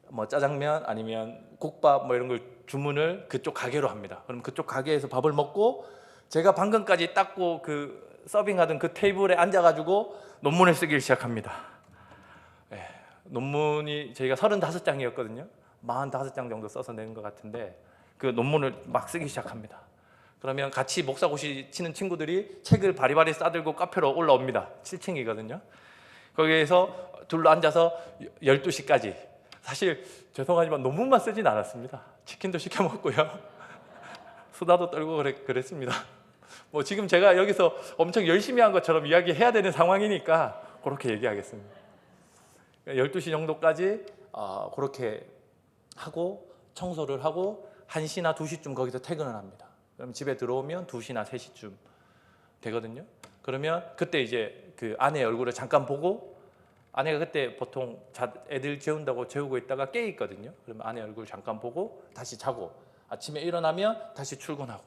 뭐 짜장면 아니면 국밥 뭐 이런 걸 주문을 그쪽 가게로 합니다. 그럼 그쪽 가게에서 밥을 먹고 제가 방금까지 닦고 그 서빙하던 그 테이블에 앉아가지고 논문을 쓰기 시작합니다. 논문이 저희가 35장이었거든요. 45장 정도 써서 낸 것 같은데 그 논문을 막 쓰기 시작합니다. 그러면 같이 목사고시 치는 친구들이 책을 바리바리 싸들고 카페로 올라옵니다. 7층이거든요. 거기에서 둘러 앉아서 12시까지. 사실 죄송하지만 논문만 쓰진 않았습니다. 치킨도 시켜 먹고요. 수다도 떨고 그랬습니다. 뭐 지금 제가 여기서 엄청 열심히 한 것처럼 이야기해야 되는 상황이니까 그렇게 얘기하겠습니다. 12시 정도까지 그렇게 하고 청소를 하고 1시나 2시쯤 거기서 퇴근을 합니다. 그럼 집에 들어오면 2시나 3시쯤 되거든요. 그러면 그때 이제 그 아내의 얼굴을 잠깐 보고, 아내가 그때 보통 애들 재운다고 재우고 있다가 깨 있거든요. 그러면 아내 얼굴 잠깐 보고 다시 자고 아침에 일어나면 다시 출근하고,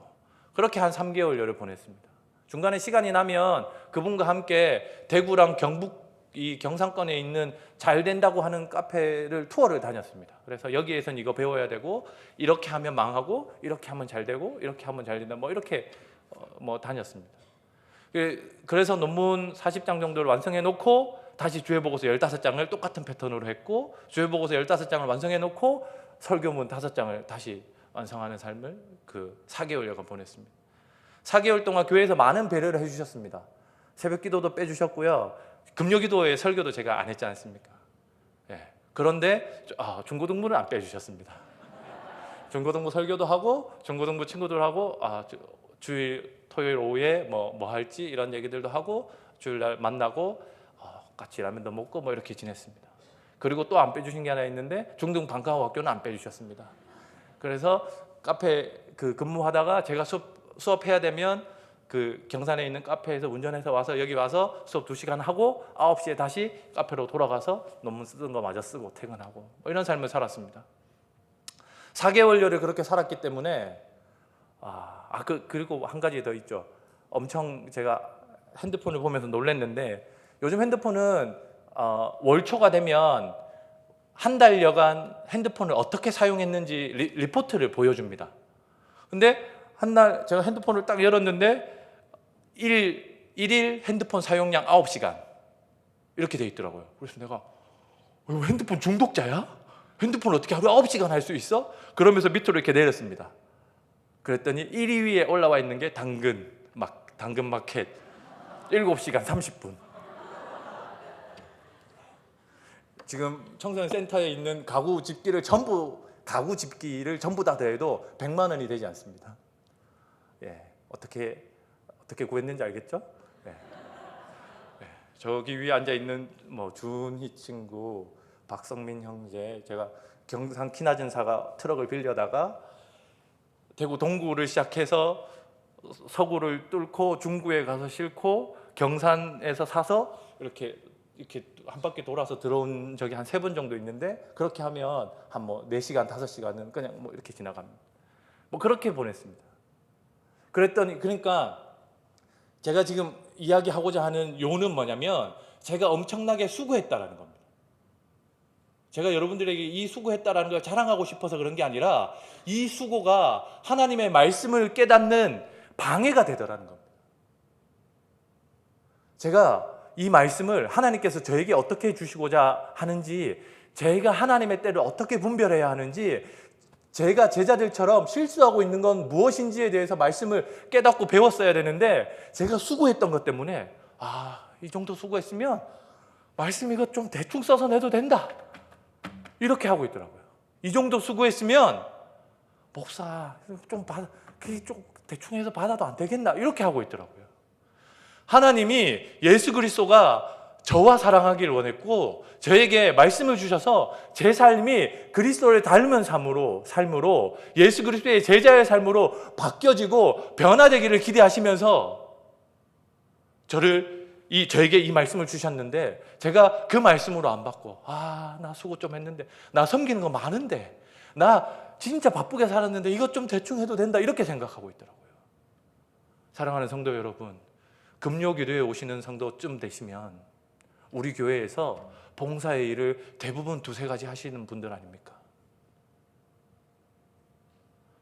그렇게 한 3개월여를 보냈습니다. 중간에 시간이 나면 그분과 함께 대구랑 경북 이 경상권에 있는 잘 된다고 하는 카페를 투어를 다녔습니다. 그래서 여기에선 이거 배워야 되고, 이렇게 하면 망하고, 이렇게 하면 잘 되고, 이렇게 하면 잘 된다, 뭐 이렇게 다녔습니다. 그래서 논문 40장 정도를 완성해 놓고 다시 주해보고서 15장을 똑같은 패턴으로 했고, 주해보고서 15장을 완성해 놓고 설교문 5장을 다시 완성하는 삶을 그 4개월여간 보냈습니다. 4개월 동안 교회에서 많은 배려를 해주셨습니다. 새벽 기도도 빼주셨고요. 금요기도의 설교도 제가 안 했지 않습니까? 그런데 중고등부는 안 빼주셨습니다. 중고등부 설교도 하고 중고등부 친구들하고 주일 토요일 오후에 뭐 할지 이런 얘기들도 하고 주일날 만나고 같이 라면도 먹고 뭐 이렇게 지냈습니다. 그리고 또 안 빼주신 게 하나 있는데 중등 방과후 학교는 안 빼주셨습니다. 그래서 카페 그 근무하다가 제가 수업해야 되면 그 경산에 있는 카페에서 운전해서 와서 여기 와서 수업 2시간 하고 9시에 다시 카페로 돌아가서 논문 쓰던 거 마저 쓰고 퇴근하고 뭐 이런 삶을 살았습니다. 4개월여를 그렇게 살았기 때문에 그리고 한 가지 더 있죠. 엄청 제가 핸드폰을 보면서 놀랐는데, 요즘 핸드폰은 월초가 되면 한 달여간 핸드폰을 어떻게 사용했는지 리포트를 보여줍니다. 근데 한 날 제가 핸드폰을 딱 열었는데 일일 핸드폰 사용량 9시간 이렇게 돼 있더라고요. 그래서 내가 이거 핸드폰 중독자야? 핸드폰 어떻게 하루에 9시간 할 수 있어? 그러면서 밑으로 이렇게 내렸습니다. 그랬더니 1위 위에 올라와 있는 게 당근마켓 7시간 30분. 지금 청소년 센터에 있는 가구 집기를 전부 다 더해도 100만 원이 되지 않습니다. 예, 어떻게 구했는지 알겠죠? 예. 예, 저기 위에 앉아 있는 준희 친구, 박성민 형제, 제가 경상 키 낮은 사가 트럭을 빌려다가 대구 동구를 시작해서 서구를 뚫고 중구에 가서 싣고 경산에서 사서 이렇게 한 바퀴 돌아서 들어온 적이 한 3번 정도 있는데, 그렇게 하면 한 4시간, 5시간은 그냥 이렇게 지나갑니다. 그렇게 보냈습니다. 그러니까 제가 지금 이야기하고자 하는 요는 뭐냐면, 제가 엄청나게 수고했다라는 겁니다. 제가 여러분들에게 이 수고했다라는 걸 자랑하고 싶어서 그런 게 아니라, 이 수고가 하나님의 말씀을 깨닫는 방해가 되더라는 겁니다. 제가 이 말씀을 하나님께서 저에게 어떻게 주시고자 하는지, 제가 하나님의 때를 어떻게 분별해야 하는지, 제가 제자들처럼 실수하고 있는 건 무엇인지에 대해서 말씀을 깨닫고 배웠어야 되는데, 제가 수고했던 것 때문에 이 정도 수고했으면 말씀 이거 좀 대충 써서 내도 된다, 이렇게 하고 있더라고요. 이 정도 수고했으면 목사 좀 대충 해서 받아도 안 되겠나, 이렇게 하고 있더라고요. 하나님이 예수 그리스도가 저와 사랑하기를 원했고, 저에게 말씀을 주셔서 제 삶이 그리스도를 닮은 삶으로 예수 그리스도의 제자의 삶으로 바뀌어지고 변화되기를 기대하시면서 저에게 이 말씀을 주셨는데, 제가 그 말씀으로 안 받고 나 수고 좀 했는데, 나 섬기는 거 많은데, 나 진짜 바쁘게 살았는데 이것 좀 대충 해도 된다, 이렇게 생각하고 있더라고요. 사랑하는 성도 여러분, 금요기도에 오시는 성도쯤 되시면 우리 교회에서 봉사의 일을 대부분 2-3가지 하시는 분들 아닙니까?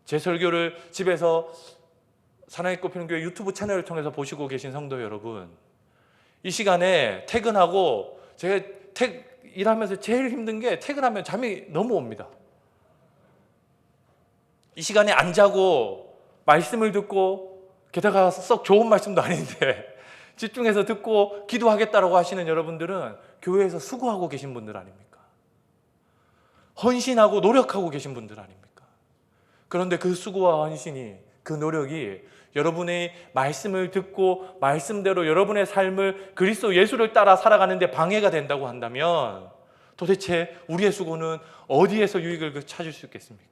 제 설교를 집에서 사랑의 꽃피는 교회 유튜브 채널을 통해서 보시고 계신 성도 여러분, 이 시간에 퇴근하고, 제가 일하면서 제일 힘든 게 퇴근하면 잠이 너무 옵니다. 이 시간에 안 자고 말씀을 듣고, 게다가 썩 좋은 말씀도 아닌데 집중해서 듣고 기도하겠다라고 하시는 여러분들은 교회에서 수고하고 계신 분들 아닙니까? 헌신하고 노력하고 계신 분들 아닙니까? 그런데 그 수고와 헌신이, 그 노력이 여러분의 말씀을 듣고 말씀대로 여러분의 삶을 그리스도 예수를 따라 살아가는데 방해가 된다고 한다면, 도대체 우리의 수고는 어디에서 유익을 찾을 수 있겠습니까?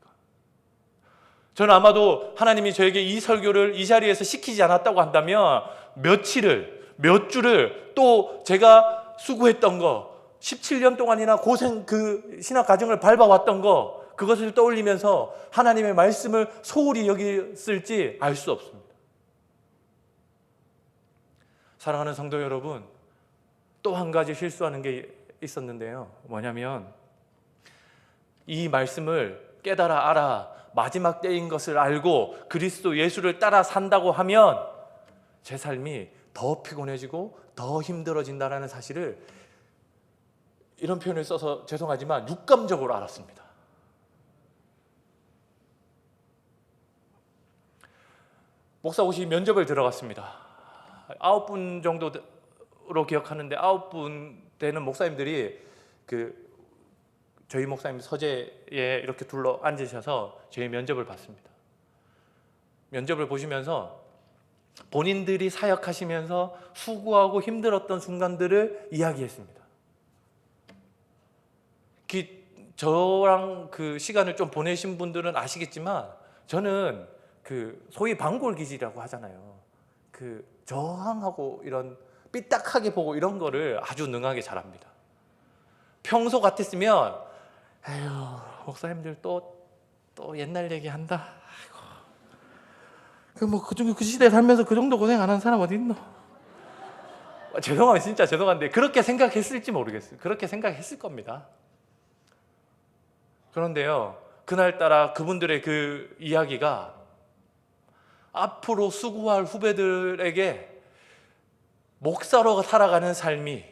저는 아마도 하나님이 저에게 이 설교를 이 자리에서 시키지 않았다고 한다면, 몇 주를 또 제가 수고했던 거, 17년 동안이나 그 신학 과정을 밟아왔던 거, 그것을 떠올리면서 하나님의 말씀을 소홀히 여겼을지 알 수 없습니다. 사랑하는 성도 여러분, 또 한 가지 실수하는 게 있었는데요. 뭐냐면, 이 말씀을 깨달아 알아 마지막 때인 것을 알고 그리스도 예수를 따라 산다고 하면 제 삶이 더 피곤해지고 더 힘들어진다는 사실을, 이런 표현을 써서 죄송하지만 육감적으로 알았습니다. 목사고시 면접을 들어갔습니다. 9분 정도로 기억하는데, 9분 되는 목사님들이 저희 목사님 서재에 이렇게 둘러 앉으셔서 저희 면접을 봤습니다. 면접을 보시면서 본인들이 사역하시면서 수고하고 힘들었던 순간들을 이야기했습니다. 저랑 그 시간을 좀 보내신 분들은 아시겠지만, 저는 소위 방골기질이라고 하잖아요. 저항하고 이런 삐딱하게 보고 이런 거를 아주 능하게 잘합니다. 평소 같았으면 에휴, 목사님들 또 옛날 얘기한다. 아이고, 그 시대에 살면서 그 정도 고생 안 한 사람 어디 있노? 진짜 죄송한데 그렇게 생각했을지 모르겠어요. 그렇게 생각했을 겁니다. 그런데요, 그날따라 그분들의 그 이야기가 앞으로 수고할 후배들에게 목사로 살아가는 삶이,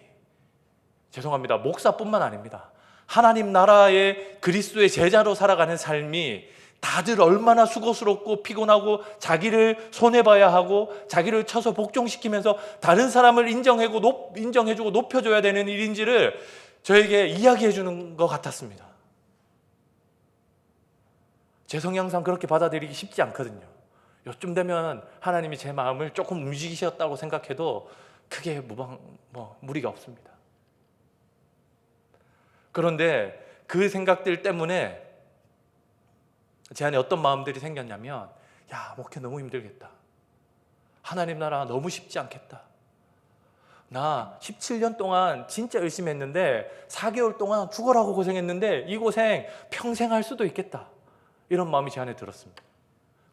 죄송합니다, 목사뿐만 아닙니다, 하나님 나라의 그리스도의 제자로 살아가는 삶이 다들 얼마나 수고스럽고 피곤하고 자기를 손해봐야 하고 자기를 쳐서 복종시키면서 다른 사람을 인정해주고 높여줘야 되는 일인지를 저에게 이야기해 주는 것 같았습니다. 제 성향상 그렇게 받아들이기 쉽지 않거든요. 요쯤 되면 하나님이 제 마음을 조금 움직이셨다고 생각해도 크게 무리가 없습니다. 그런데 그 생각들 때문에 제 안에 어떤 마음들이 생겼냐면, 야, 목회 너무 힘들겠다. 하나님 나라 너무 쉽지 않겠다. 나 17년 동안 진짜 열심히 했는데 4개월 동안 죽어라고 고생했는데 이 고생 평생 할 수도 있겠다. 이런 마음이 제 안에 들었습니다.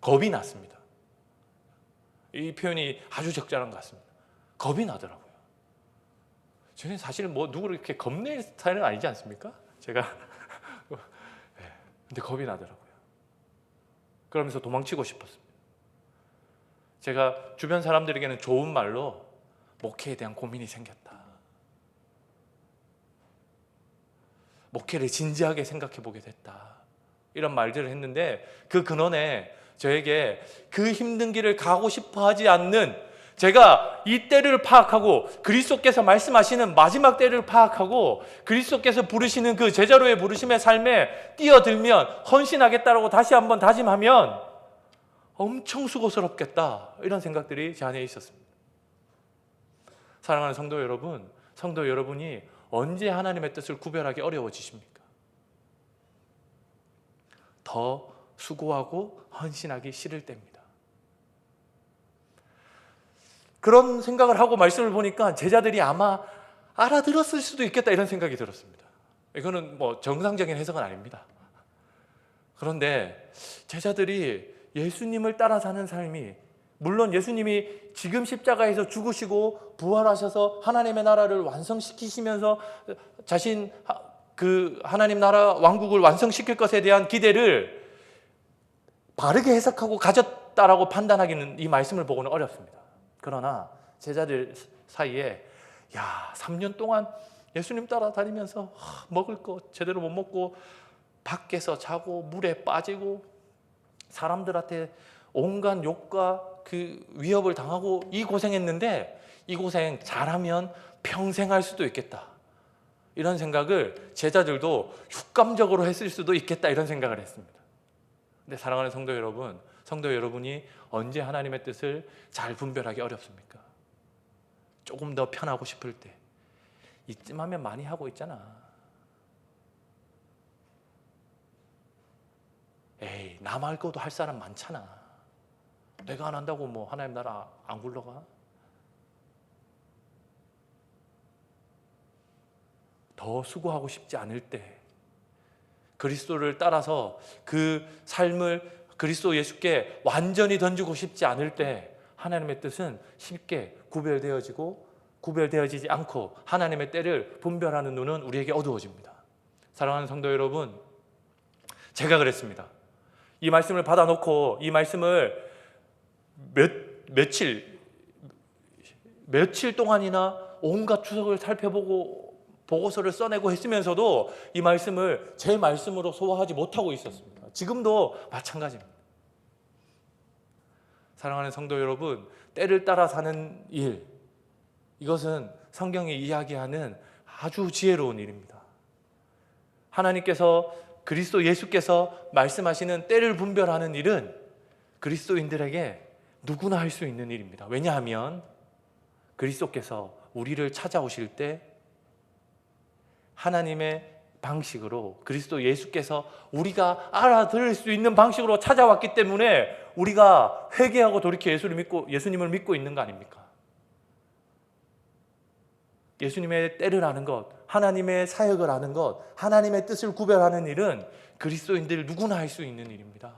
겁이 났습니다. 이 표현이 아주 적절한 것 같습니다. 겁이 나더라고요. 저는 사실 누구를 이렇게 겁낼 스타일은 아니지 않습니까? 제가 근데 겁이 나더라고요. 그러면서 도망치고 싶었습니다. 제가 주변 사람들에게는 좋은 말로 목회에 대한 고민이 생겼다, 목회를 진지하게 생각해 보게 됐다, 이런 말들을 했는데, 그 근원에 저에게 그 힘든 길을 가고 싶어 하지 않는, 제가 이 때를 파악하고 그리스도께서 말씀하시는 마지막 때를 파악하고 그리스도께서 부르시는 그 제자로의 부르심의 삶에 뛰어들면, 헌신하겠다라고 다시 한번 다짐하면 엄청 수고스럽겠다, 이런 생각들이 제 안에 있었습니다. 사랑하는 성도 여러분, 성도 여러분이 언제 하나님의 뜻을 구별하기 어려워지십니까? 더 수고하고 헌신하기 싫을 때입니다. 그런 생각을 하고 말씀을 보니까 제자들이 아마 알아들었을 수도 있겠다, 이런 생각이 들었습니다. 이거는 정상적인 해석은 아닙니다. 그런데 제자들이 예수님을 따라 사는 삶이, 물론 예수님이 지금 십자가에서 죽으시고 부활하셔서 하나님의 나라를 완성시키시면서 자신 그 하나님 나라 왕국을 완성시킬 것에 대한 기대를 바르게 해석하고 가졌다라고 판단하기는 이 말씀을 보고는 어렵습니다. 그러나 제자들 사이에, 야, 3년 동안 예수님 따라다니면서 먹을 거 제대로 못 먹고 밖에서 자고 물에 빠지고 사람들한테 온갖 욕과 그 위협을 당하고 이 고생했는데, 이 고생 잘하면 평생 할 수도 있겠다, 이런 생각을 제자들도 육감적으로 했을 수도 있겠다, 이런 생각을 했습니다. 근데 사랑하는 성도 여러분, 성도 여러분이 언제 하나님의 뜻을 잘 분별하기 어렵습니까? 조금 더 편하고 싶을 때, 이쯤 하면 많이 하고 있잖아. 에이, 나 말고도 할 사람 많잖아. 내가 안 한다고 하나님 나라 안 굴러가? 더 수고하고 싶지 않을 때, 그리스도를 따라서 그 삶을 그리스도 예수께 완전히 던지고 싶지 않을 때, 하나님의 뜻은 쉽게 구별되어지지 않고 하나님의 때를 분별하는 눈은 우리에게 어두워집니다. 사랑하는 성도 여러분, 제가 그랬습니다. 이 말씀을 받아놓고 이 말씀을 며칠 동안이나 온갖 추석을 살펴보고 보고서를 써내고 했으면서도 이 말씀을 제 말씀으로 소화하지 못하고 있었습니다. 지금도 마찬가지입니다. 사랑하는 성도 여러분, 때를 따라 사는 일, 이것은 성경이 이야기하는 아주 지혜로운 일입니다. 하나님께서, 그리스도 예수께서 말씀하시는 때를 분별하는 일은 그리스도인들에게 누구나 할 수 있는 일입니다. 왜냐하면 그리스도께서 우리를 찾아오실 때 하나님의 방식으로, 그리스도 예수께서 우리가 알아들을 수 있는 방식으로 찾아왔기 때문에 우리가 회개하고 돌이켜 예수님을 믿고 있는 거 아닙니까? 예수님의 때를 아는 것, 하나님의 사역을 아는 것, 하나님의 뜻을 구별하는 일은 그리스도인들 누구나 할 수 있는 일입니다.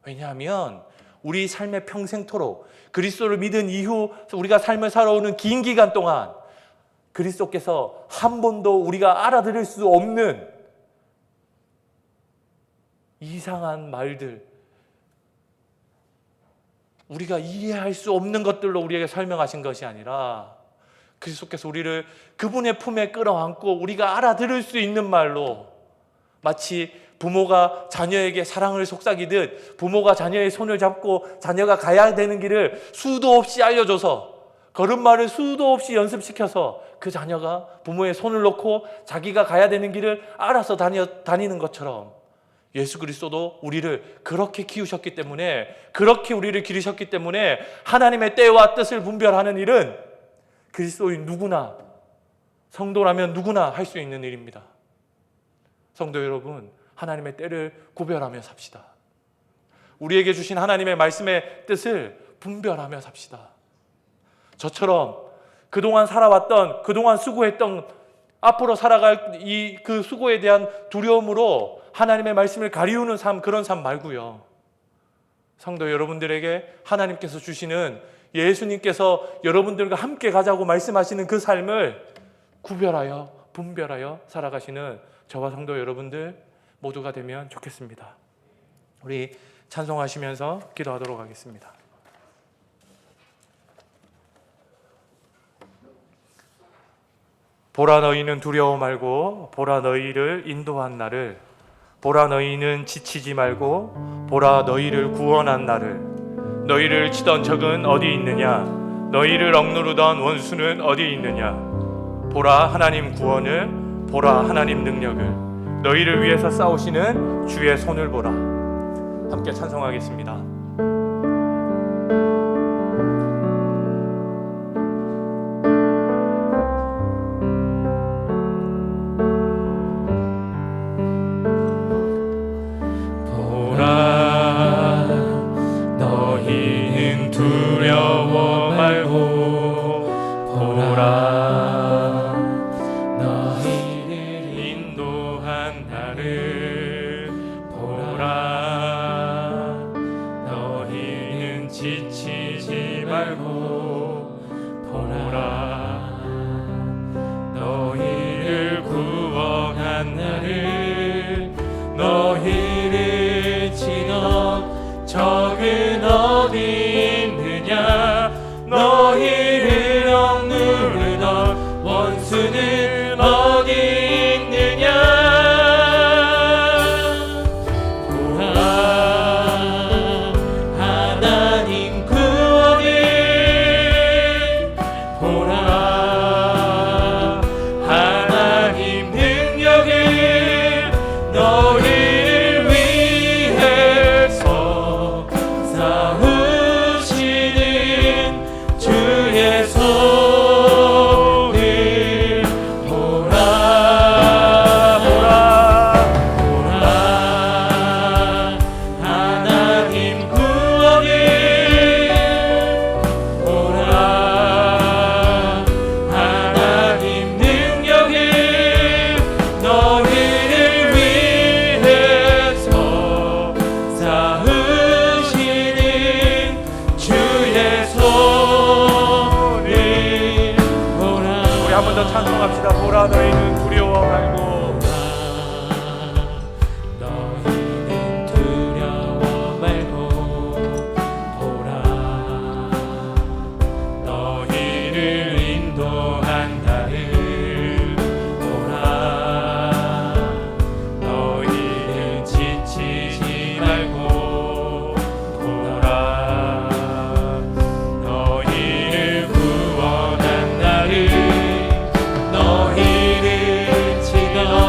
왜냐하면 우리 삶의 평생토록, 그리스도를 믿은 이후 우리가 삶을 살아오는 긴 기간 동안 그리스도께서 한 번도 우리가 알아들을 수 없는 이상한 말들, 우리가 이해할 수 없는 것들로 우리에게 설명하신 것이 아니라 그리스도께서 우리를 그분의 품에 끌어안고 우리가 알아들을 수 있는 말로, 마치 부모가 자녀에게 사랑을 속삭이듯 부모가 자녀의 손을 잡고 자녀가 가야 되는 길을 수도 없이 알려줘서, 걸음마를 수도 없이 연습시켜서 그 자녀가 부모의 손을 놓고 자기가 가야 되는 길을 알아서 다니는 것처럼, 예수 그리스도도 우리를 그렇게 키우셨기 때문에, 그렇게 우리를 기르셨기 때문에 하나님의 때와 뜻을 분별하는 일은 그리스도인 누구나, 성도라면 누구나 할 수 있는 일입니다. 성도 여러분, 하나님의 때를 구별하며 삽시다. 우리에게 주신 하나님의 말씀의 뜻을 분별하며 삽시다. 저처럼 그동안 살아왔던, 그동안 수고했던, 앞으로 살아갈 그 수고에 대한 두려움으로 하나님의 말씀을 가리우는 삶, 그런 삶 말고요. 성도 여러분들에게 하나님께서 주시는, 예수님께서 여러분들과 함께 가자고 말씀하시는 그 삶을 구별하여 분별하여 살아가시는 저와 성도 여러분들 모두가 되면 좋겠습니다. 우리 찬송하시면서 기도하도록 하겠습니다. 보라 너희는 두려워 말고 보라 너희를 인도한 나를, 보라 너희는 지치지 말고 보라 너희를 구원한 나를. 너희를 치던 적은 어디 있느냐, 너희를 억누르던 원수는 어디 있느냐. 보라 하나님 구원을, 보라 하나님 능력을, 너희를 위해서 싸우시는 주의 손을 보라. 함께 찬송하겠습니다. 두려워 말고 보라 너희를 인도한 나를, 보라 너희는 지치지 말고 보라 너희를 구원한 나를. 너희를 치던 적은 어디 있느냐, 너희를 억누르던 원수는 어디 있느냐. 보라 하나님 구원을, 보라 하나님 능력을, 너희를 위해서 싸우시는 주의 손을 보라. 보라 하나님 구원을, 보라 하나님 능력을, 너희를 위해서 싸우시는 주의 손을 보라. 우리 한 번 더 찬송합시다. 보라 너희는 두려워 말고. 너희는 두려워 말고 보라 너희를 인도한 나를, 보라 너희는 지치지 말고 보라 너희를 구원한 나를. 너희를 치던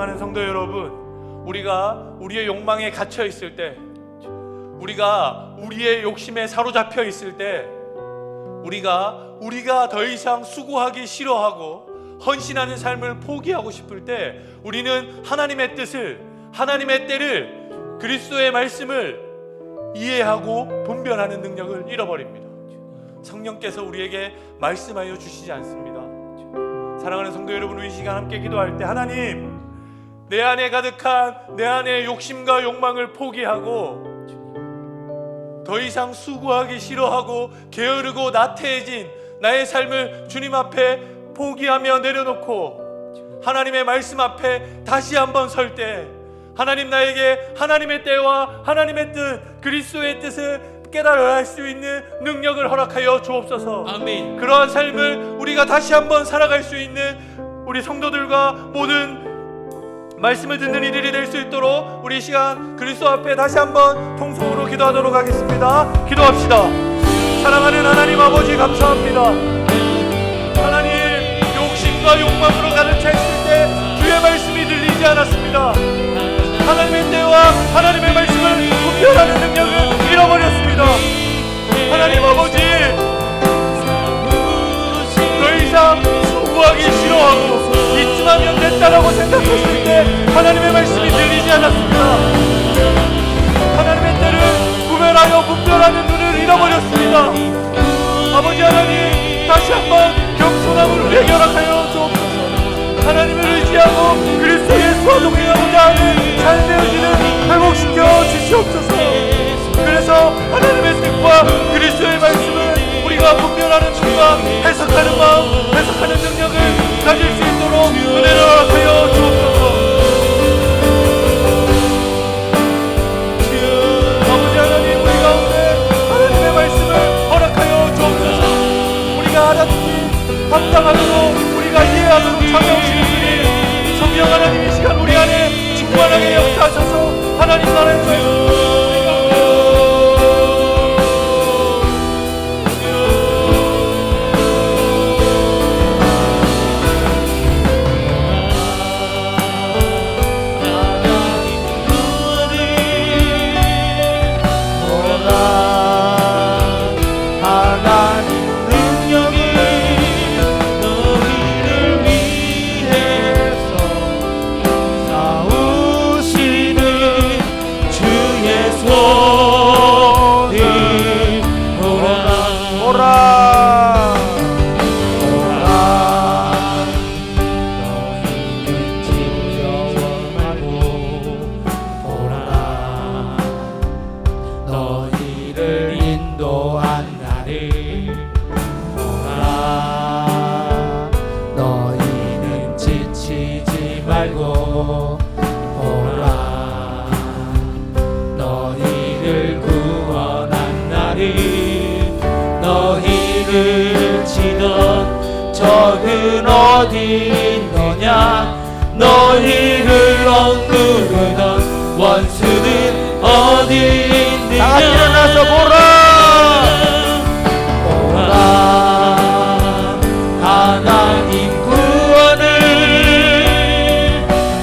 사랑하는 성도 여러분, 우리가 우리의 욕망에 갇혀 있을 때, 우리가 우리의 욕심에 사로잡혀 있을 때, 우리가 더 이상 수고하기 싫어하고 헌신하는 삶을 포기하고 싶을 때, 우리는 하나님의 뜻을, 하나님의 때를, 그리스도의 말씀을 이해하고 분별하는 능력을 잃어버립니다. 성령께서 우리에게 말씀하여 주시지 않습니다. 사랑하는 성도 여러분, 이 시간 함께 기도할 때, 하나님, 내 안에 가득한 내 안의 욕심과 욕망을 포기하고 더 이상 수고하기 싫어하고 게으르고 나태해진 나의 삶을 주님 앞에 포기하며 내려놓고 하나님의 말씀 앞에 다시 한번 설 때, 하나님 나에게 하나님의 때와 하나님의 뜻, 그리스도의 뜻을 깨달아 할 수 있는 능력을 허락하여 주옵소서. 아멘. 그러한 삶을 우리가 다시 한번 살아갈 수 있는 우리 성도들과 모든 말씀을 듣는 이들이 될 수 있도록 우리 이 시간 그리스도 앞에 다시 한번 통성으로 기도하도록 하겠습니다. 기도합시다. 사랑하는 하나님 아버지, 감사합니다. 하나님, 욕심과 욕망으로 가득 차 있을 때 주의 말씀이 들리지 않았습니다. 하나님의 때와 하나님의 말씀을 분별하는 능력을 잃어버렸습니다. 하나님 아버지, 더 이상 수고하기 싫어하고 이쯤 하면 됐다라고 생각했을 때 하나님의 말씀이 들리지 않았습니다. 하나님의 때를 구별하여 분별하는 눈을 잃어버렸습니다. 아버지 하나님, 다시 한번 겸손함을 우리에게 허락하여 주옵소서. 하나님을 의지하고 그리스도 예수와 동행하고자 하는 삶의 의지를 회복시켜 주시옵소서. 그래서 하나님의 뜻과 그리스도의 말씀을 우리가 분별하는 눈과 해석하는 마음, 해석하는 능력을 가질 수 있도록 은혜를 허락하여 주옵소서. 아버지 하나님, 우리 가운데 하나님의 말씀을 허락하여 주옵소서. 우리가 알아듣기 합당하도록, 우리가 이해하도록 참여하시는 분이 성령 하나님, 이 시간 우리 안에 충만하게 역사하셔서 하나님 나라에서 너희를 치던 적은 어디 있느냐, 너희를 억누르던 원수는 어디 있느냐. 다 일어나서 보라 하나님 구원을,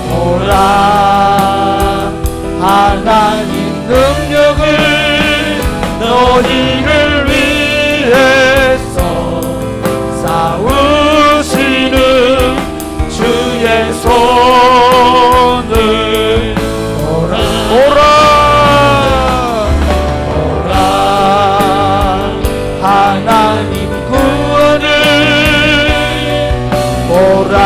보라 하나님 능력을, 너희를 위해서 싸우시는 주의 손을 보라 하나님 구원을, 보라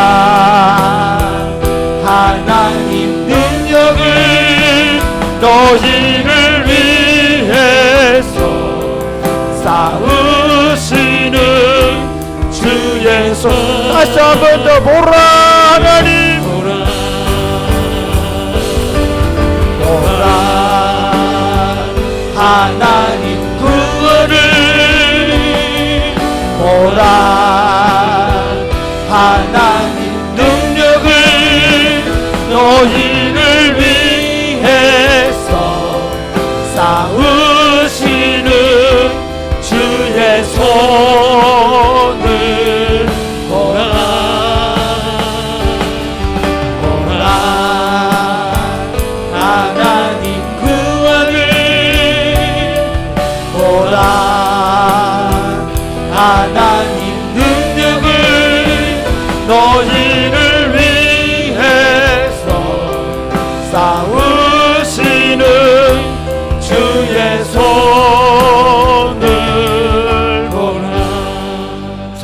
하나님 능력을, 너희를 위해서 싸우시는 주의 손. 다시 한 번 더 보라 하나님, 보라 하나님 구원을, 보라 하나님 능력을, 너희를 위해서 싸우시는 주의 손을 보라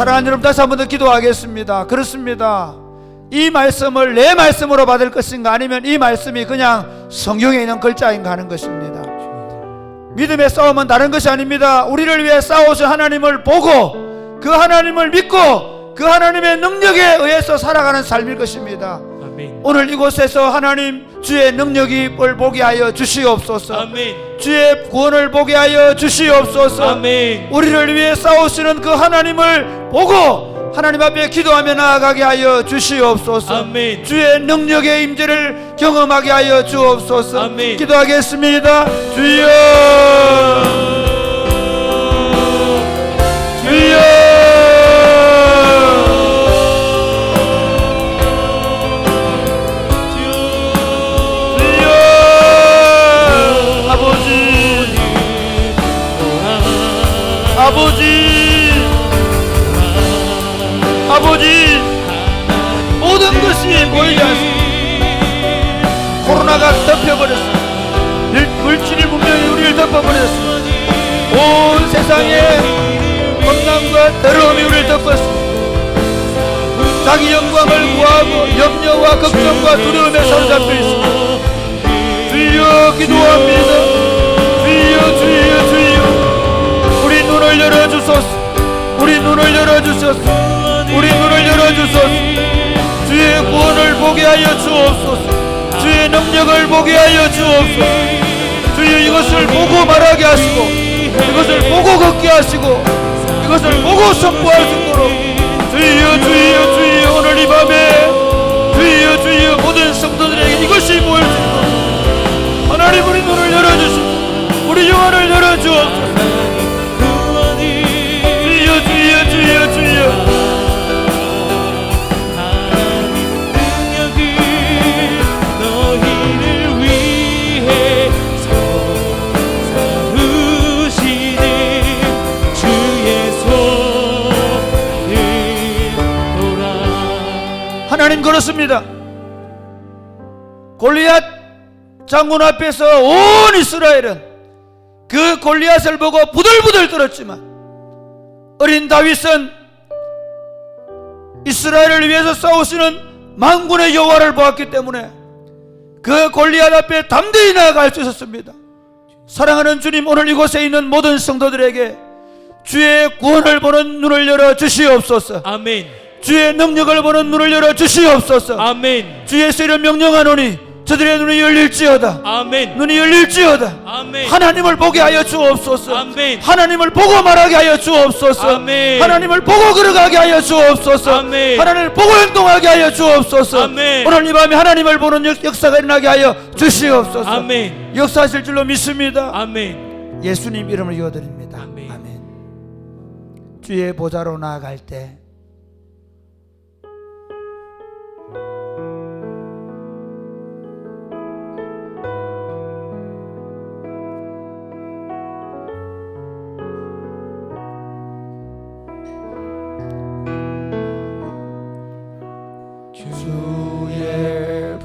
사랑하는 여러분, 다시 한 번 더 기도하겠습니다. 그렇습니다. 이 말씀을 내 말씀으로 받을 것인가, 아니면 이 말씀이 그냥 성경에 있는 글자인가 하는 것입니다. 믿음의 싸움은 다른 것이 아닙니다. 우리를 위해 싸우신 하나님을 보고 그 하나님을 믿고 그 하나님의 능력에 의해서 살아가는 삶일 것입니다. 아멘. 오늘 이곳에서 하나님 주의 능력을 보게 하여 주시옵소서. 아멘. 주의 구원을 보게 하여 주시옵소서. 아멘. 우리를 위해 싸우시는 그 하나님을 보고 하나님 앞에 기도하며 나아가게 하여 주시옵소서. 아멘. 주의 능력의 임재를 경험하게 하여 주옵소서. 아멘. 기도하겠습니다. 주여, 주여, 주여, 아버지, 아버지, 모든 것이 보이지 않습니다. 코로나가 덮여버렸습니다. 물질이 분명히 우리를 덮어버렸습니다. 온 세상에 험난과 더러움이 우리를 덮었습니다. 자기 영광을 구하고 염려와 걱정과 두려움에 사로잡혀 있습니다. 주여, 기도합니다. 주여, 주여, 주여, 우리 눈을 열어주소서. 우리 눈을 열어주소서. 우리 눈을 열어주소서. 주의 구원을 보게 하여 주옵소서. 주의 능력을 보게 하여 주옵소서. 주여, 이것을 보고 말하게 하시고, 이것을 보고 걷게 하시고, 이것을 보고 선포할 수 있도록 주여, 주여, 주여, 오늘 이 밤에 주여, 주여, 모든 성도들에게 이것이 보일 수 있도록 하나님 우리 눈을 열어주시고 우리 영혼을 열어주옵소서. 주여, 주여, 주여, 주여, 하나님 그렇습니다. 골리앗 장군 앞에서 온 이스라엘은 그 골리앗을 보고 부들부들 떨었지만 어린 다윗은 이스라엘을 위해서 싸우시는 만군의 여호와를 보았기 때문에 그 골리앗 앞에 담대히 나아갈 수 있었습니다. 사랑하는 주님, 오늘 이곳에 있는 모든 성도들에게 주의 구원을 보는 눈을 열어 주시옵소서. 아멘. 주의 능력을 보는 눈을 열어 주시옵소서. 아멘. 주의 세를 명령하노니 저들의 눈이 열릴지어다. 아멘. 눈이 열릴지어다. 아멘. 하나님을 보게 하여 주옵소서. 아멘. 하나님을 보고 말하게 하여 주옵소서. 아멘. 하나님을 보고 걸어가게 하여 주옵소서. 아멘. 하나님을 보고 행동하게 하여 주옵소서. 아멘. 오늘 이 밤에 하나님을 보는 역사가 일어나게 하여 주시옵소서. 아멘. 역사하실 줄로 믿습니다. 아멘. 예수님 이름을 기도드립니다. 아멘. 아멘. 주의 보좌로 나아갈 때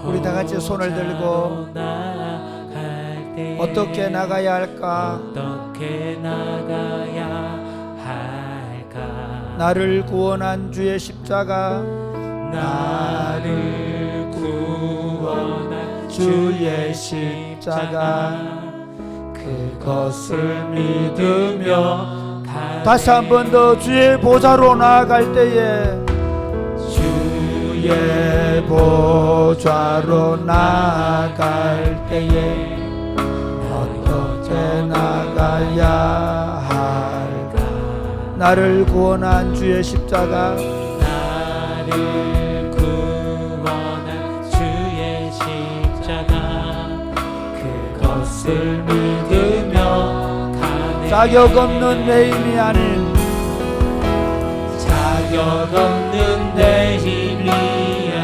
우리 다 같이 손을 들고 어떻게 나가야 할까? 어떻게 나가야 할까? 나를 구원한 주의 십자가, 나를 구원한 주의 십자가, 그것을 믿으며 다시 한 번 더 주의 보좌로 나아갈 때에 주의 보좌로 나아갈 때에 어떻게 나가야 할까? 나를 구원한 주의 십자가, 나를 구원한 주의 십자가, 그것을 믿으며 가네. 자격 없는 내 힘이 아닌 자격 없는 내 힘이 아닌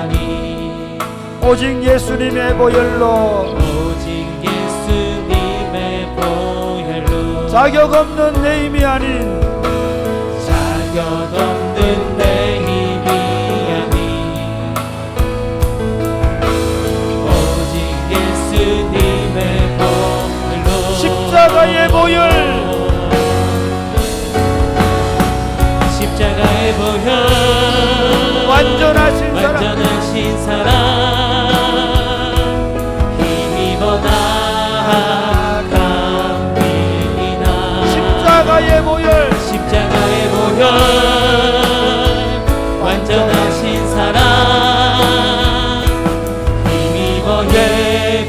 오직 예수님의 보혈로, 오직 예수님의 보혈로, 자격 없는 내 힘이 아닌 자격 없는 내 힘이 아닌 오직 예수님의 보혈로, 십자가의 보혈, 십자가의 보혈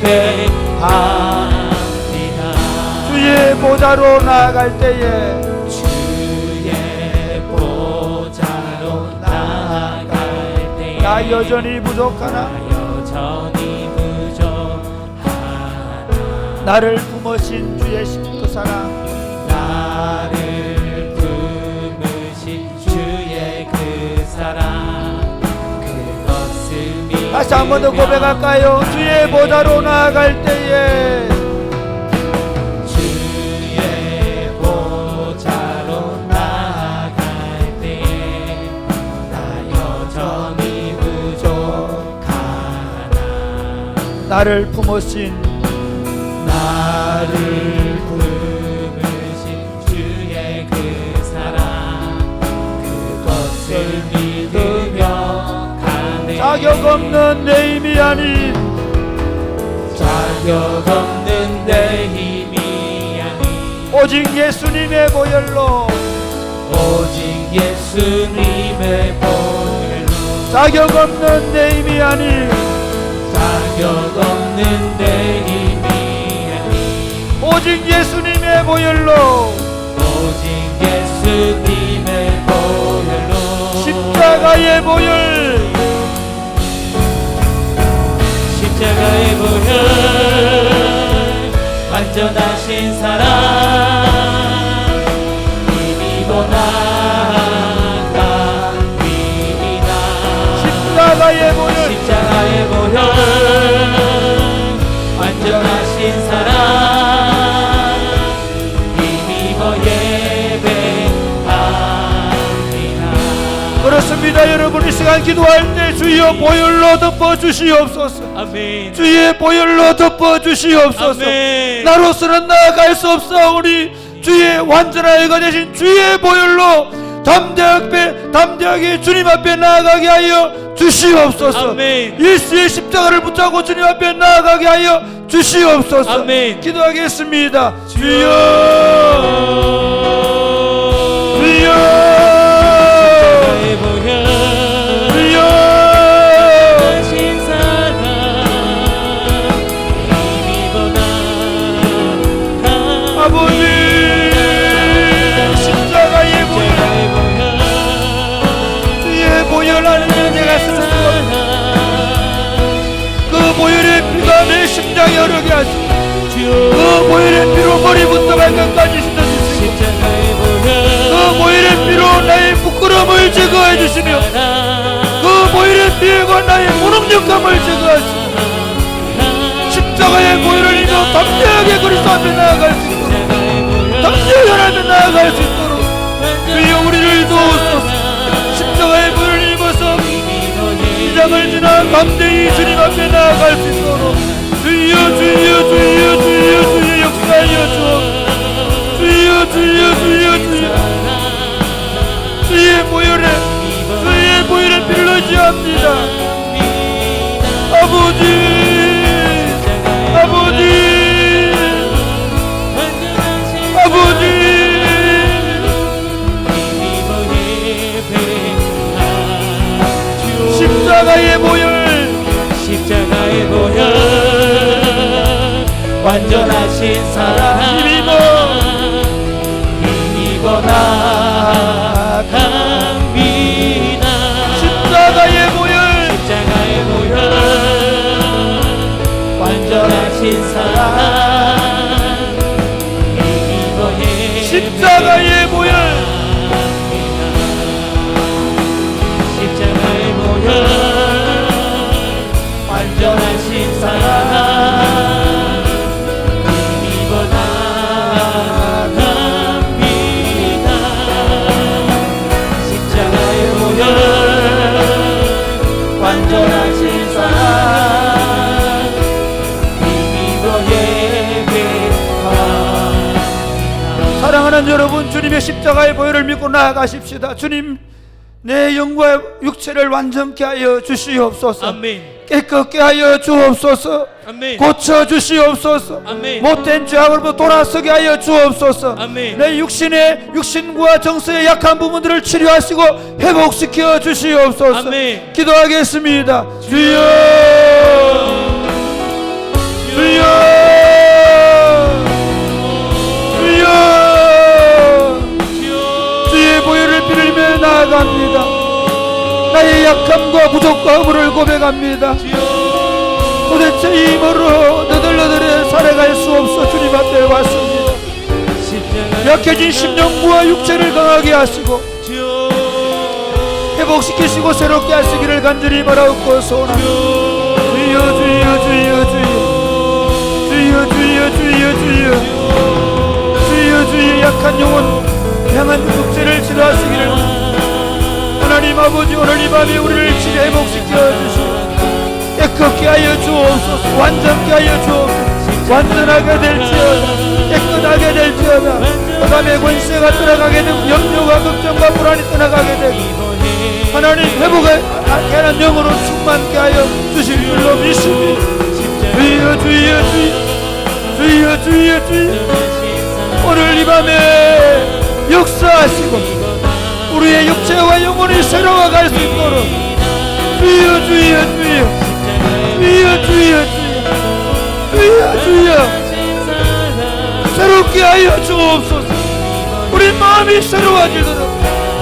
예배합니다. 주의 보좌로 나아갈 때에 주의 보좌로 나아갈 때에 나 여전히 부족하나 여전히 부족하나 나를 품으신 주의 그 사랑 나를 품으신 주의 그 사랑 그것을 다시 한 번 더 고백할까요? 주의 보좌로 나아갈 때에 주의 보좌로 나아갈 때에 나 여전히 부족하나 나를 품으신 나를 품으신 주의 그 사랑 그것을 믿으며 가네 자격 없는 내 힘이 아닌 자격 없는 내 힘이 아닌 오직 예수님의 보혈로 오직 예수님의 보혈로 자격 없는 내 힘이 아닌 자격 없는 내 힘이 아닌 오직 예수님의 보혈로 오직 예수님의 보혈로 십자가의 보혈 십자가의 보혈 완전하신 사랑 이미고 나갑니다 십자가의 보혈 십자가의 보혈 완전하신 사랑 이미고 예배합니다. 그렇습니다. 여러분 이 시간 기도할 때 주여 보혈로 덮어 주시옵소서. 아멘. 주의 보혈로 덮어 주시옵소서. 아멘. 나로서는 나아갈 수 없사오니 주의 완전한 애가 되신 주의 보혈로 담대하게 주님 앞에 나아가게 하여 주시옵소서. 아멘. 예수의 십자가를 붙잡고 주님 앞에 나아가게 하여 주시옵소서. 아멘. 기도하겠습니다. 주여 주여 십자가의 보혈 주여 하신 사랑 이미고 나갑니다. 아버지 십자가의 보혈 주의 보혈 안에 내가 쓸 수 없는 그 보혈의 피가 내 심장에 흐르게 하시고 그 보혈의 피로 머리부터 발끝까지 씻어주시고 십자가의 보혈 그 보혈의 피로 나의 부끄러움을 제거해 주시며 그 보혈의 피로 나의 무능력감을 제거하시고 십자가의 보혈을 입어 담대하게 그리스도 앞에 나아갈 수 있도록 담대하게 하나님 나아갈 수 있도록 주여 우리를 도우소서. 십자가의 보혈을 입어서 이장을 지나 담대히 주님 앞에 나아갈 수 있도록 주여 역사하여 주옵소서. 주의 보혈의 피를 의지합니다. 아버지 십자가의 보혈 완전하신 사랑 힘입어 나갑니다. 십자가의 보혈 완전하신 사랑 십자가의 보혈 십자가의 보혈 완전하신 사랑 이미고 나갑니다. 십자가의 보혈 완전하신 사랑 이미고 예배합니다. 사랑하는 여러분, 주님의 십자가의 보혈을 믿고 나아가십시다. 주님, 내 영과 육체를 완전케 하여 주시옵소서. 아멘. 깨끗게 하여 주옵소서. 아멘. 고쳐 주시옵소서. 아멘. 못된 죄악으로부터 돌아서게 하여 주옵소서. 아멘. 내 육신과 정서의 약한 부분들을 치료하시고 회복시켜 주시옵소서. 아멘. 기도하겠습니다. 주여 약함과 부족함을 고백합니다. 도대체 힘으로 너덜너덜해 살아갈 수 없어 주님 앞에 왔습니다. 약해진 심령과 육체를 강하게 하시고 회복시키시고 새롭게 하시기를 간절히 바라옵고 소원합니다. 주여 주여 주여 주여 주여 주여 주여 주여 주여 주여 약한 영혼 향한 육체를 치료하시기를 하나님 아버지 오늘 이 밤에 우리를 치료 회복시켜 주시고 깨끗게 하여 주옵소서. 완전케 하여 주옵소서. 완전하게 될지어다. 깨끗하게 될지어다. 흑암의 권세가 떠나가게 되고 염려와 걱정과 불안이 떠나가게 되고 하나님 회복하게 하는 영으로 충만케 하여 주실 줄로 믿습니다. 주여 주여 주여 주여 주여 주여 오늘 이 밤에 역사하시고 우리의 육체와 영혼이 새로워갈 수 있도록 주여 주여 주여 주여 주여 주여 주여 새롭게 하여 주옵소서. 우리 마음이 새로워지도록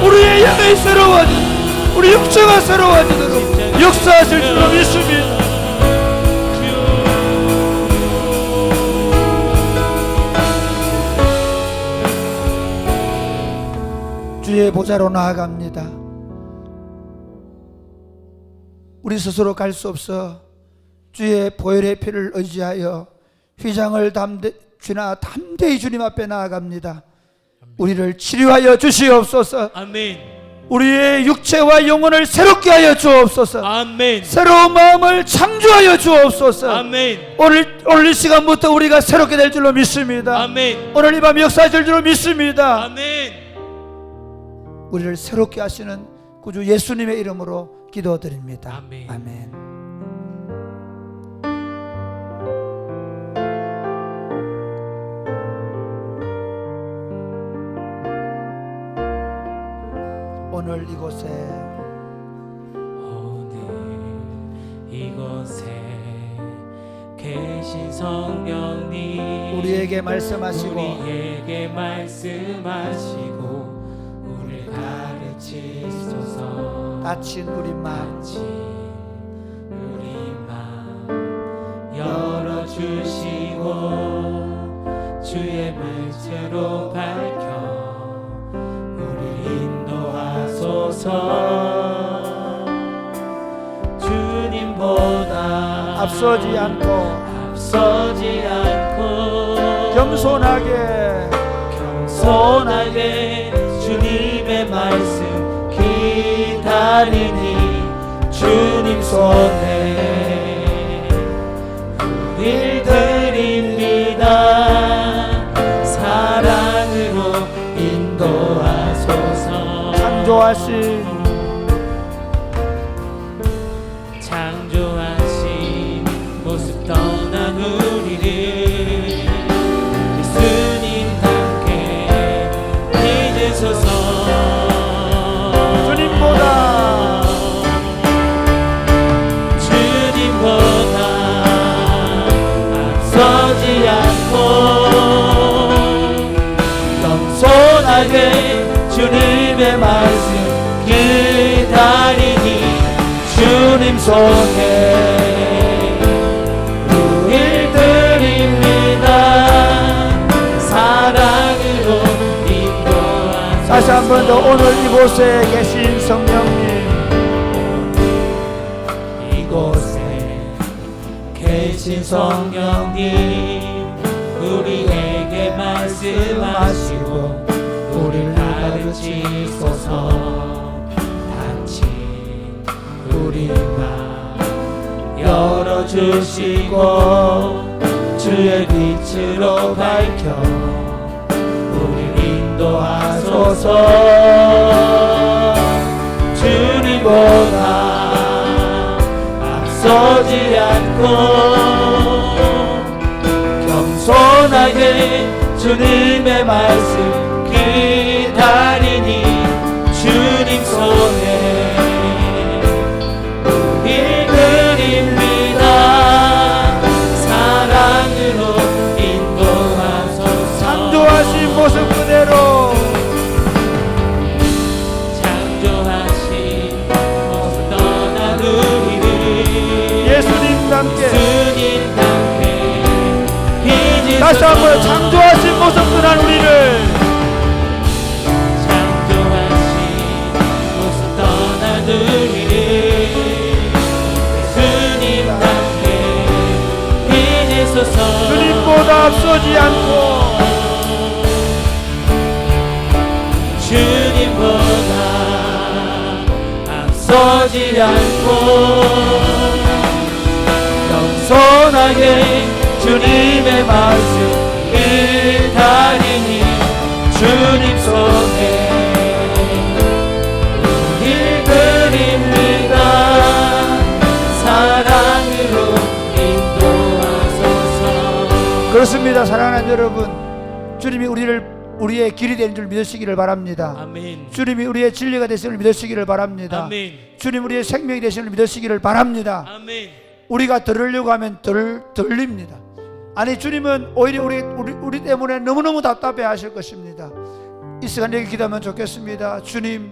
우리의 영이 새로워지도록 우리 육체가 새로워지도록 역사하실 줄로 믿습니다. 주의 보좌로 나아갑니다. 우리 스스로 갈 수 없어 주의 보혈의 피를 의지하여 휘장을 담대히 주님 앞에 나아갑니다. 우리를 치료하여 주시옵소서. 아멘. 우리의 육체와 영혼을 새롭게 하여 주옵소서. 아멘. 새로운 마음을 창조하여 주옵소서. 아멘. 오늘 이 시간부터 우리가 새롭게 될 줄로 믿습니다. 아멘. 오늘 이 밤 역사하실 줄로 믿습니다. 아멘. 우리를 새롭게 하시는 구주 예수님의 이름으로 기도드립니다. 아멘. 아멘. 오늘 이곳에 계신 성령님 우리에게 말씀하시고 우리를 가르치소서. 다친 우리 마음 열어주시고 주의 빛으로 밝혀 인도하소서. 주님보다 앞서지 않고 겸손하게 주님의 말씀 기다리니 주님 손에 우릴 드립니다. 사랑으로 인도하소서. 창조하신 모습 떠난 우리를 예수님답게 믿으소서. 주님보다 앞서지 않고 겸손하게 주님의 말씀 기다리니 주님 손에 우릴 드립니다. 사랑으로 인도하소서. 다시 한 번 더 오늘 이곳에 계신 성령님 이곳에 계신 성령님 우리에게 말씀하시고 우리를 가르치소서. 다친 우리 맘 열어주시고 주의 빛으로 밝혀 우리를 인도하소서. 주님보다 앞서지 않고 겸손하게 주님의 말씀 기다리니 주님 손에 우릴 드립니다. 사랑으로 인도하소서. 창조하신 모습 그대로 창조하신 모습 다시 한번 창조하신 모습 떠난 우리를 주님보다 앞서지 않고 주님보다 앞서지 않고 겸손하게 주님의 말씀 기다리니 주님 손에 이끌립니다. 사랑으로 인도하소서. 그렇습니다. 사랑하는 여러분, 주님이 우리의 길이 되는 줄 믿으시기를 바랍니다. 아멘. 주님이 우리의 진리가 되시는 줄 믿으시기를 바랍니다. 아멘. 주님 우리의 생명이 되시는 줄 믿으시기를 바랍니다. 아멘. 우리가 들으려고 하면 들립니다. 아니, 주님은 오히려 우리 때문에 너무너무 답답해 하실 것입니다. 이 시간 여기 기도하면 좋겠습니다. 주님,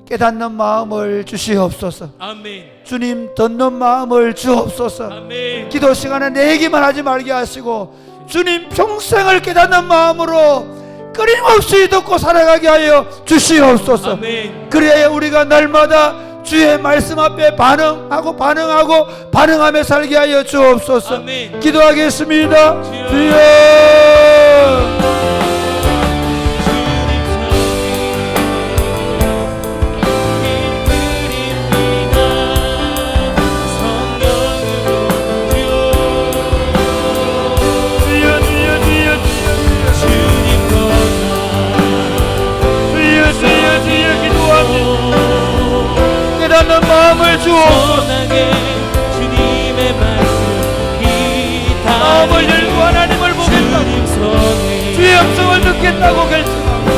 깨닫는 마음을 주시옵소서. 아멘. 주님, 듣는 마음을 주옵소서. 아멘. 기도 시간에 내 얘기만 하지 말게 하시고 주님 평생을 깨닫는 마음으로 끊임없이 듣고 살아가게 하여 주시옵소서. 아멘. 그래야 우리가 날마다 주의 말씀 앞에 반응하며 살게 하여 주옵소서. 아멘. 기도하겠습니다. 주여. 깨닫는 마음을 주옵소서. 주님의 말씀 마음을 열고 하나님을 보겠다고, 주의 음성을 듣겠다고 결정하고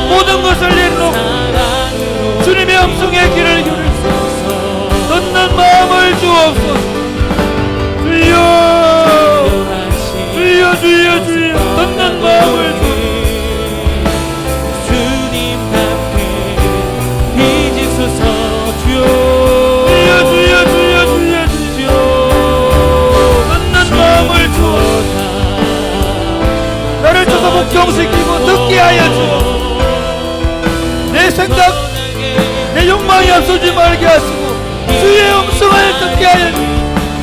모든 것을 내놓고 주님의 음성의 길을 기울이소서. 듣는 마음을 주옵소서. 주여, 주여, 주여, 주여, 듣는 마음을 주옵소서. 나를 쳐서 복종시키고 듣게 하여 주옵소서. 내 생각, 내 욕망이 앞서지 말게 하시고 주의 음성을 듣게 하여 주옵소서.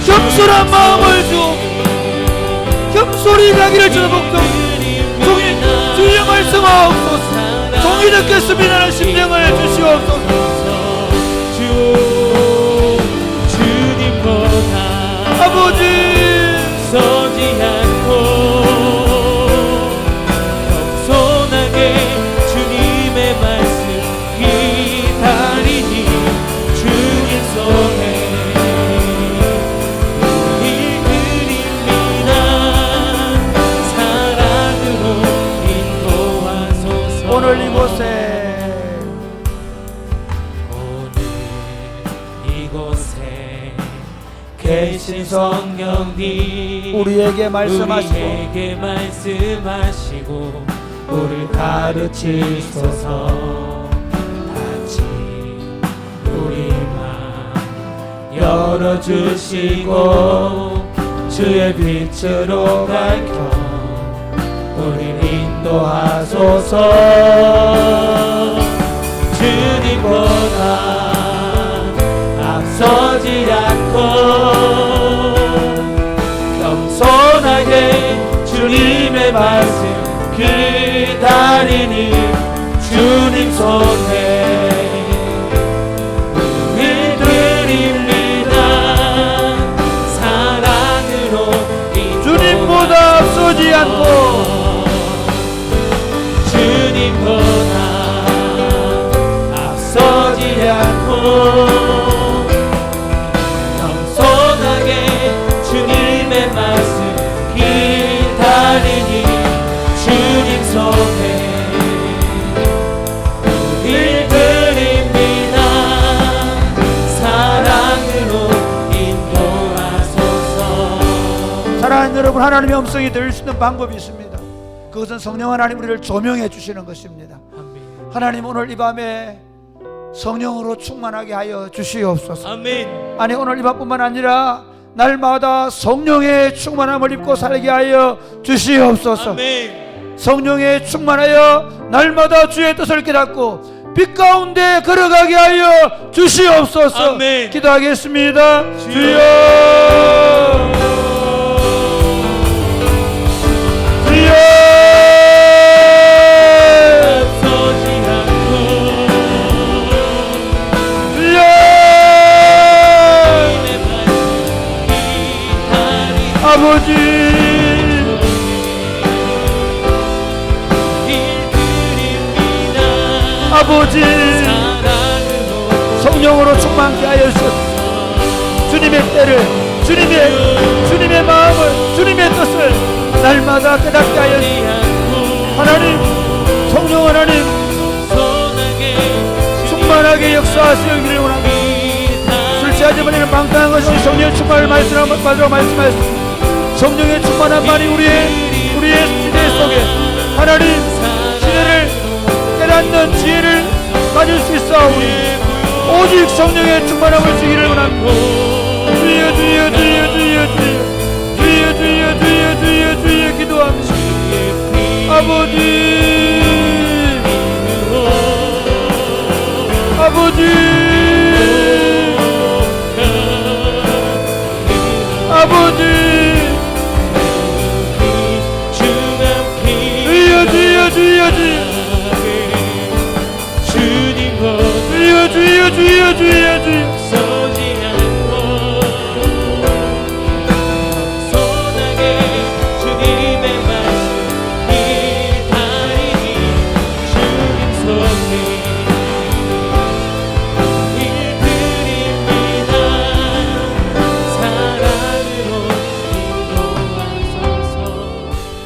겸손한 마음을 주옵소서. 겸손히 가기를 쳐서 복종시키고 종이 주의 말씀하옵소서. 종이 듣겠습니다는 심령을 주시옵소서. 주님보다 아버지 서지 않고 겸손하게 주님의 말씀 기다리니 주님 손에 이끌립니다. 사랑으로 인도하소서. 오늘 이곳에 계신 성령님 우리에게 말씀하시고 우리를 가르치소서. 닫힌 우리 마음 열어주시고 주의 빛으로 밝혀 우리를 인도하소서. 주님보다 앞서지 않고 겸손하게 주님의 말씀 기다리니 주님 손에 이끌립니다. 사랑으로 주님보다 앞서지 않고 주님보다 앞서지 않고 주님의 말씀 기다리니 주님 손에 이끌립니다. 사랑으로 인도하소서. 사랑하는 여러분, 하나님의 음성이 들릴 수 있는 방법이 있습니다. 그것은 성령 하나님 우리를 조명해 주시는 것입니다. 하나님, 오늘 이 밤에 성령으로 충만하게 하여 주시옵소서. 아멘. 아니, 오늘 이 밤뿐만 아니라 날마다 성령의 충만함을 입고 살게 하여 주시옵소서. 아멘. 성령의 충만하여 날마다 주의 뜻을 깨닫고 빛 가운데 걸어가게 하여 주시옵소서. 아멘. 기도하겠습니다. 주여, 주여, 앞서지 않고 주여. 내 말씀이 다리 아버지, 일들입니다. 아버지, 사랑으로 성령으로 충만케 하여 주옵소서. 주님의 때를, 주님의 마음을, 주님의 뜻을 날마다 깨닫게 하여 주옵소서. 하나님, 성령 하나님, 충만하게 역사하시기를 원합니다. 술 취하지 말라는 방탕한 것이 성령의 충만을 말씀하셨습니다. 성령의 충만한 말이 우리의 시대 속에 하나님 시대를 깨닫는 지혜를 가질 수 있사오니 오직 성령의 충만함을 주기를 원합니다. 주여, 주여, 주여, 주여, 주여, 주여, 주여, 주여, 주여, 주여 기도합니다. 아버지, 아버지, 아버지, 주여, 주여, 주여, 주여, 주여, 주여, 주여, 주여, 주여.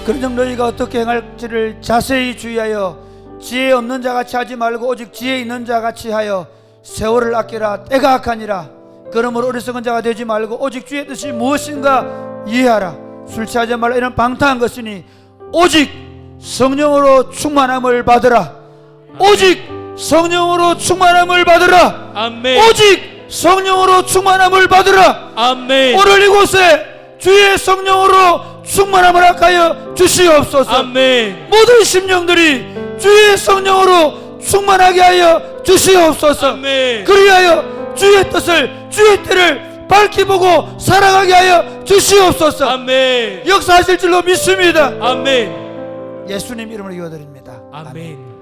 그러므로 너희가 어떻게 행할지를 자세히 주의하여 지혜 없는 자같이 하지 말고 오직 지혜 있는 자같이 하여 세월을 아끼라. 때가 악하니라. 그러므로 어리석은 자가 되지 말고 오직 주의 뜻이 무엇인가 이해하라. 술 취하지 말라. 이런 방탕한 것이니 오직 성령으로 충만함을 받으라. 오직 성령으로 충만함을 받으라. 아멘. 오직 성령으로 충만함을 받으라. 아멘. 오늘 이곳에 주의 성령으로 충만함을 하여 주시옵소서. 아멘. 모든 심령들이 주의 성령으로 충만하게 하여 주시옵소서. 아멘. 그리하여 주의 뜻을, 주의 때를 밝히 보고 살아가게 하여 주시옵소서. 아멘. 역사하실 줄로 믿습니다. 아멘. 예수님 이름으로 기도드립니다. 아멘.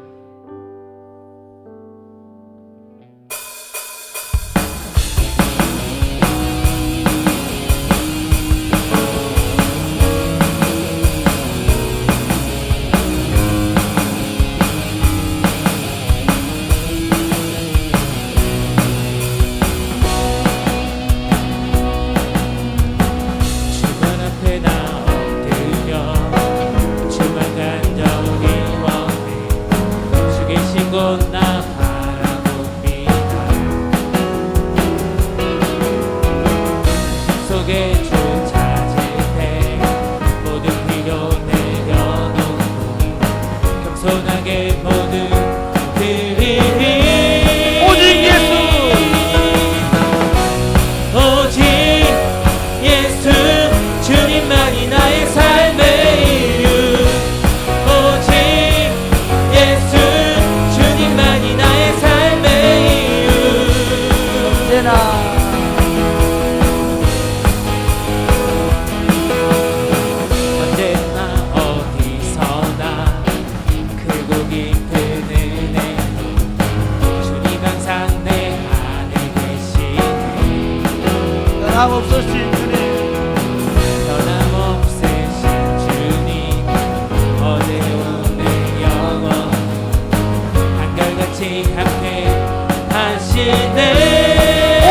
변함없으신 주님, 변함없으신 주님, 어제 오늘 영원 한결같이 함께 하시네.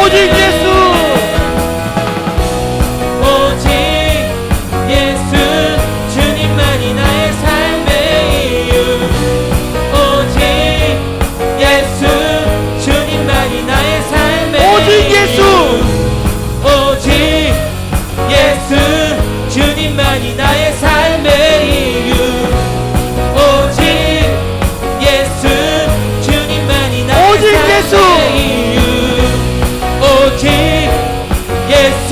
오직 예수, 오직 예수 주님만이 나의 삶의 이유. 오직 예수 주님만이 나의 삶의 오직 예수, 오직 예수 주님만이 나의 삶의 이유. 오직 예수 주님만이 나의 오직 삶의 예수. 이유. 오직 예수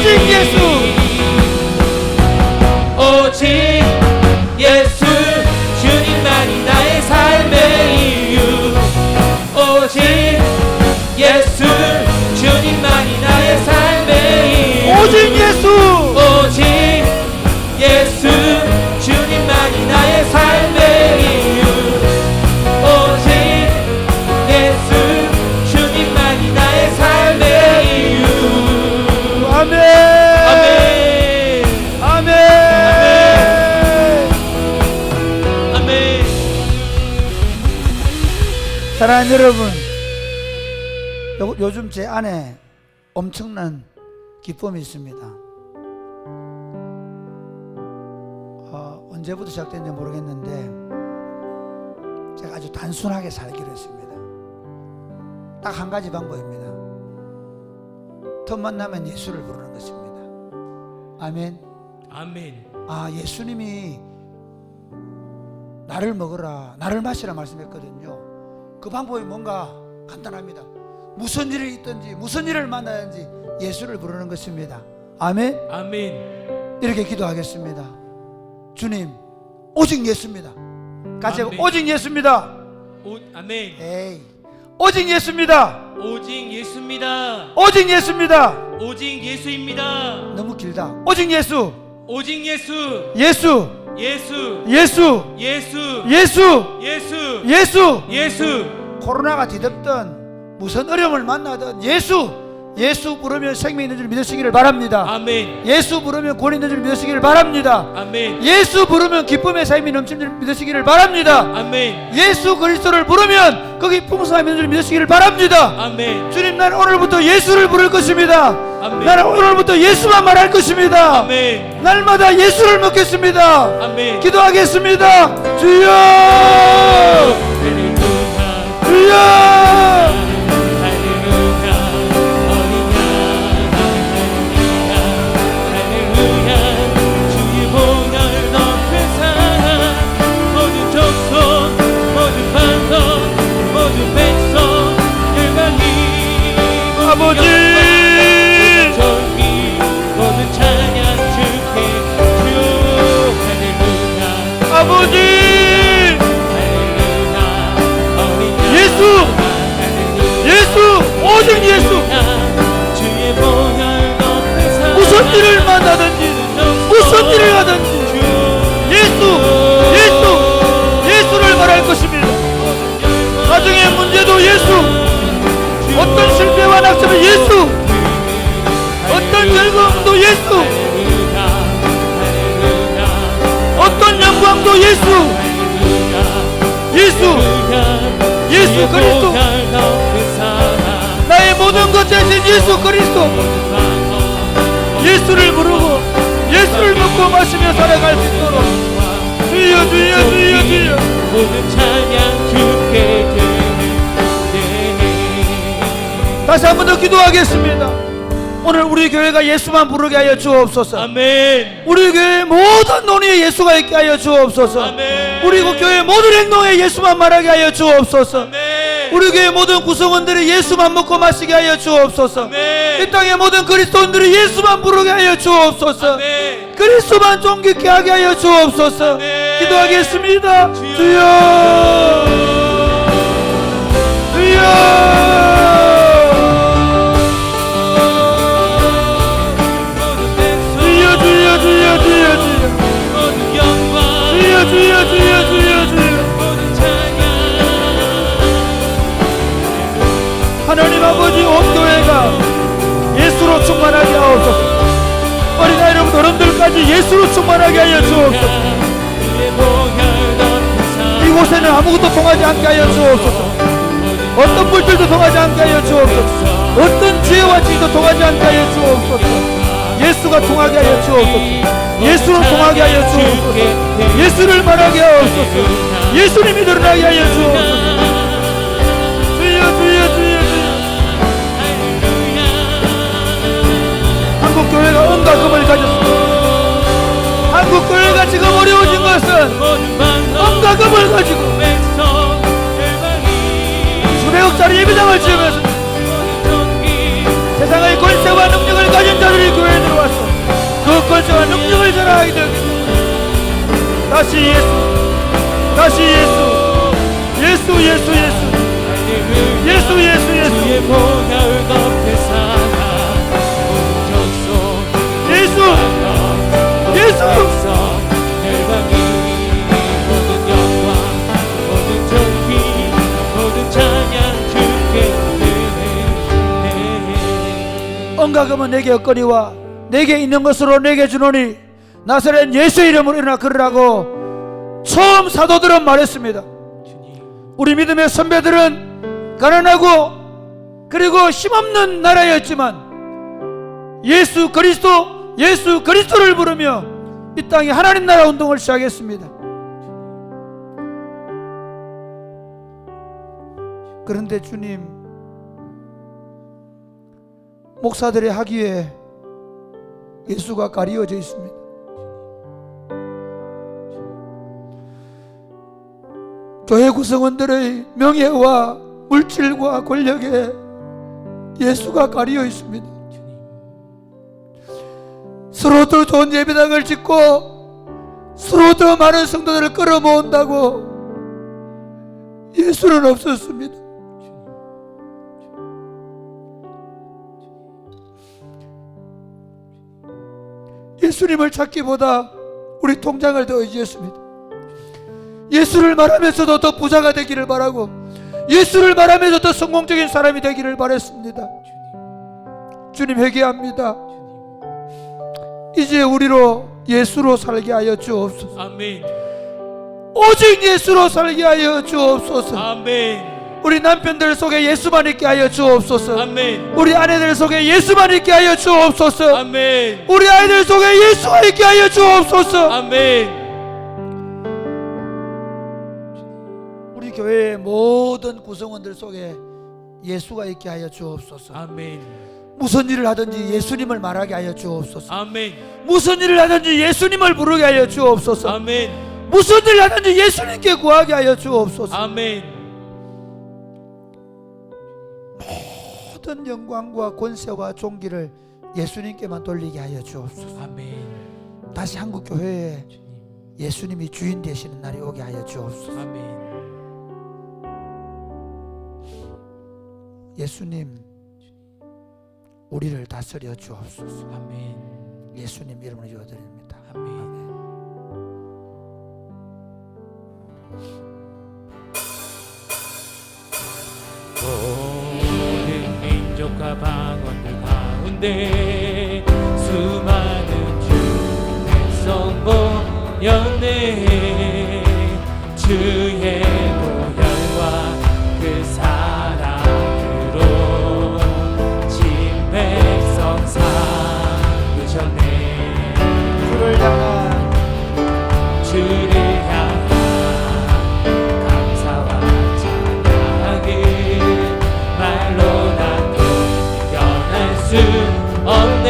오직 예수 오직 예수 주님만이 나의 삶의 이유 오직 예수 주님만이 나의 삶의 이유 오직 예수 오직 예수 주님만이 나의 삶의 이유 오직 예수 주님만이 나의 삶의 이유 아멘 아멘 아멘 아멘 사랑하는 여러분, 요즘 제 안에 엄청난 기쁨이 있습니다. 언제부터 시작됐는지 모르겠는데 제가 아주 단순하게 살기로 했습니다. 딱 한 가지 방법입니다. 틈만 나면 예수를 부르는 것입니다. 아멘. 아멘 예수님이 나를 먹으라 나를 마시라 말씀했거든요. 그 방법이 뭔가 간단합니다. 무슨 일이 있든지 무슨 일을 만나든지 예수를 부르는 것입니다. 아멘. 아멘 이렇게 기도하겠습니다. 주님, 오직 예수입니다. 같이 아멘. 오직 예수입니다. 아멘 에이, 오직 예수입니다. 오직 예수입니다 오직 예수입니다. 오직 예수입니다 너무 길다. 오직 예수. 오직 예수 예수. 예수 예수. 예수 예수. 예수 예수. 예수 코로나가 뒤덮든 무슨 어려움을 만나든 예수 부르면 생명 있는 줄 믿으시기를 바랍니다. 아멘 예수 부르면 구원 있는 줄 믿으시기를 바랍니다. 아멘 예수 부르면 기쁨의 삶이 넘치는 줄 믿으시기를 바랍니다. 아멘 예수 그리스도를 부르면 거기 풍성함이 있는 줄 믿으시기를 바랍니다. 아멘 주님, 나는 오늘부터 예수를 부를 것입니다. 아멘. 나는 오늘부터 예수만 말할 것입니다. 아멘 날마다 예수를 먹겠습니다. 아멘 기도하겠습니다. 주여, 할렐루야 주여. 할렐루야 할렐루야 주의 보혈 높은 사랑 모든 족속 모든 방송 모든 백성 열방이 아버지, 존귀 모든 찬양 주께 주 할렐루야 아버지, 할렐루야 어린 양 예수, 예수, 오직 예수. 주의 보혈 높은 사랑 무슨 일을 만나든지 무슨 일을 하든지 예수를 말할 것입니다. 가정의 문제도 예수, 어떤 실패와 낙심은 예수, 어떤 즐거움도 예수, 어떤 영광도 예수, 예수 그리스도, 나의 모든 것 대신 예수 그리스도. 예수를 부르고 예수를 먹고 마시며 살아갈 수 있도록 주여, 주여, 주여, 주여. 모든 찬양 주께 드리네. 다시 한 번 더 기도하겠습니다. 오늘 우리 교회가 예수만 부르게 하여 주옵소서. 아멘. 우리 교회 모든 논의에 예수가 있게 하여 주옵소서. 아멘. 우리 교회 모든 행동에 예수만 말하게 하여 주옵소서. 아멘. 우리 교회 모든 구성원들이 예수만 먹고 마시게 하여 주옵소서. 아멘. 이 땅의 모든 그리스도인들이 예수만 부르게 하여 주옵소서. 아멘. 그리스도만 존귀케 하게 하여 주옵소서. 아멘. 기도하겠습니다. 주여. 주여, 주여. 주여, 주여, 주여, 주여, 주여. 모든 영광 주여, 주여, 주여, 주여, 주여. 모든 찬양 하나님 아버지, 온 교회가 예수로 충만하게 하옵소서. 어린아이로부터 어른들까지 예수로 충만하게 하여 주옵소서. 이곳에는 아무것도 통하지 않게 하여 주옵소서. 어떤 물질도 통하지 않게 하여 주옵소서. 어떤 지혜와 지도 통하지 않게 하여 주옵소서. 예수가 통하게 하여 주옵소서. 예수를 통하게 하여 주옵소서. 예수를 말하게 하옵소서. 예수님이 드러나게 하여 주옵소서. 주여, 주여, 주여, 주여. 한국 교회가 온갖 금을 가졌습니다. 한국 교회가 지금 어려워진 것은 온갖 금을 가지고 수백억짜리 예배당을 지으면서 세상의 권세와 능력을 권세를 가진 자들이 교회에 들어와서 그 권세와 능력을 전하게 됩니다. 다시 예수, 다시 예수, 예수, 예수, 예수, 예수, 예수, 예수, 주의 보혈 덮에 살아 오셨소. 예수, 예수. 열방이 모든 영광 모든 존귀 모든 찬양 주께 드리네. 언가금은 내게 없거니와 내게 있는 것으로 내게 주노니 나사렛 예수 이름으로 일어나 걸으라고 처음 사도들은 말했습니다. 우리 믿음의 선배들은 가난하고 그리고 힘없는 나라였지만 예수 그리스도를 부르며 이 땅에 하나님 나라 운동을 시작했습니다. 그런데 주님, 목사들의 학위에 예수가 가리워져 있습니다. 교회 구성원들의 명예와 물질과 권력에 예수가 가리워 있습니다. 서로 더 좋은 예배당을 짓고 서로 더 많은 성도들을 끌어모은다고 예수는 없었습니다. 예수님을 찾기보다 우리 통장을 더 의지했습니다. 예수를 말하면서도 더 부자가 되기를 바라고 예수를 말하면서 더 성공적인 사람이 되기를 바랬습니다. 주님, 회개합니다. 이제 우리로 예수로 살게 하여 주옵소서. 아멘. 오직 예수로 살게 하여 주옵소서. 아멘. 우리 남편들 속에 예수만 있게 하여 주옵소서. 아멘. 우리 아내들 속에 예수만 있게 하여 주옵소서. 아멘. 우리 아이들 속에 예수가 있게 하여 주옵소서. 아멘. 우리 교회의 모든 구성원들 속에 예수가 있게 하여 주옵소서. 아멘. 무슨 일을 하든지 예수님을 말하게 하여 주옵소서. 아멘. 무슨 일을 하든지 예수님을 부르게 하여 주옵소서. 아멘. 무슨 일을 하든지 예수님께 구하게 하여 주옵소서. 아멘. 모든 영광과 권세와 존귀를 예수님께만 돌리게 하여 주옵소서. 아멘. 다시 한국 교회에 예수님이 주인 되시는 날이 오게 하여 주옵소서. 아멘. 예수님, 우리를 다스려 주옵소서. 아멘. 예수님 이름으로 기도드립니다. 아멘. 모든 민족과 방언들 가운데 수많은 주 백성 모였네. 주의 보혈과 그 사랑으로 진 백성 삼으셨네. 주를 향한 감사와 찬양을 말로 다 표현할 수 없네.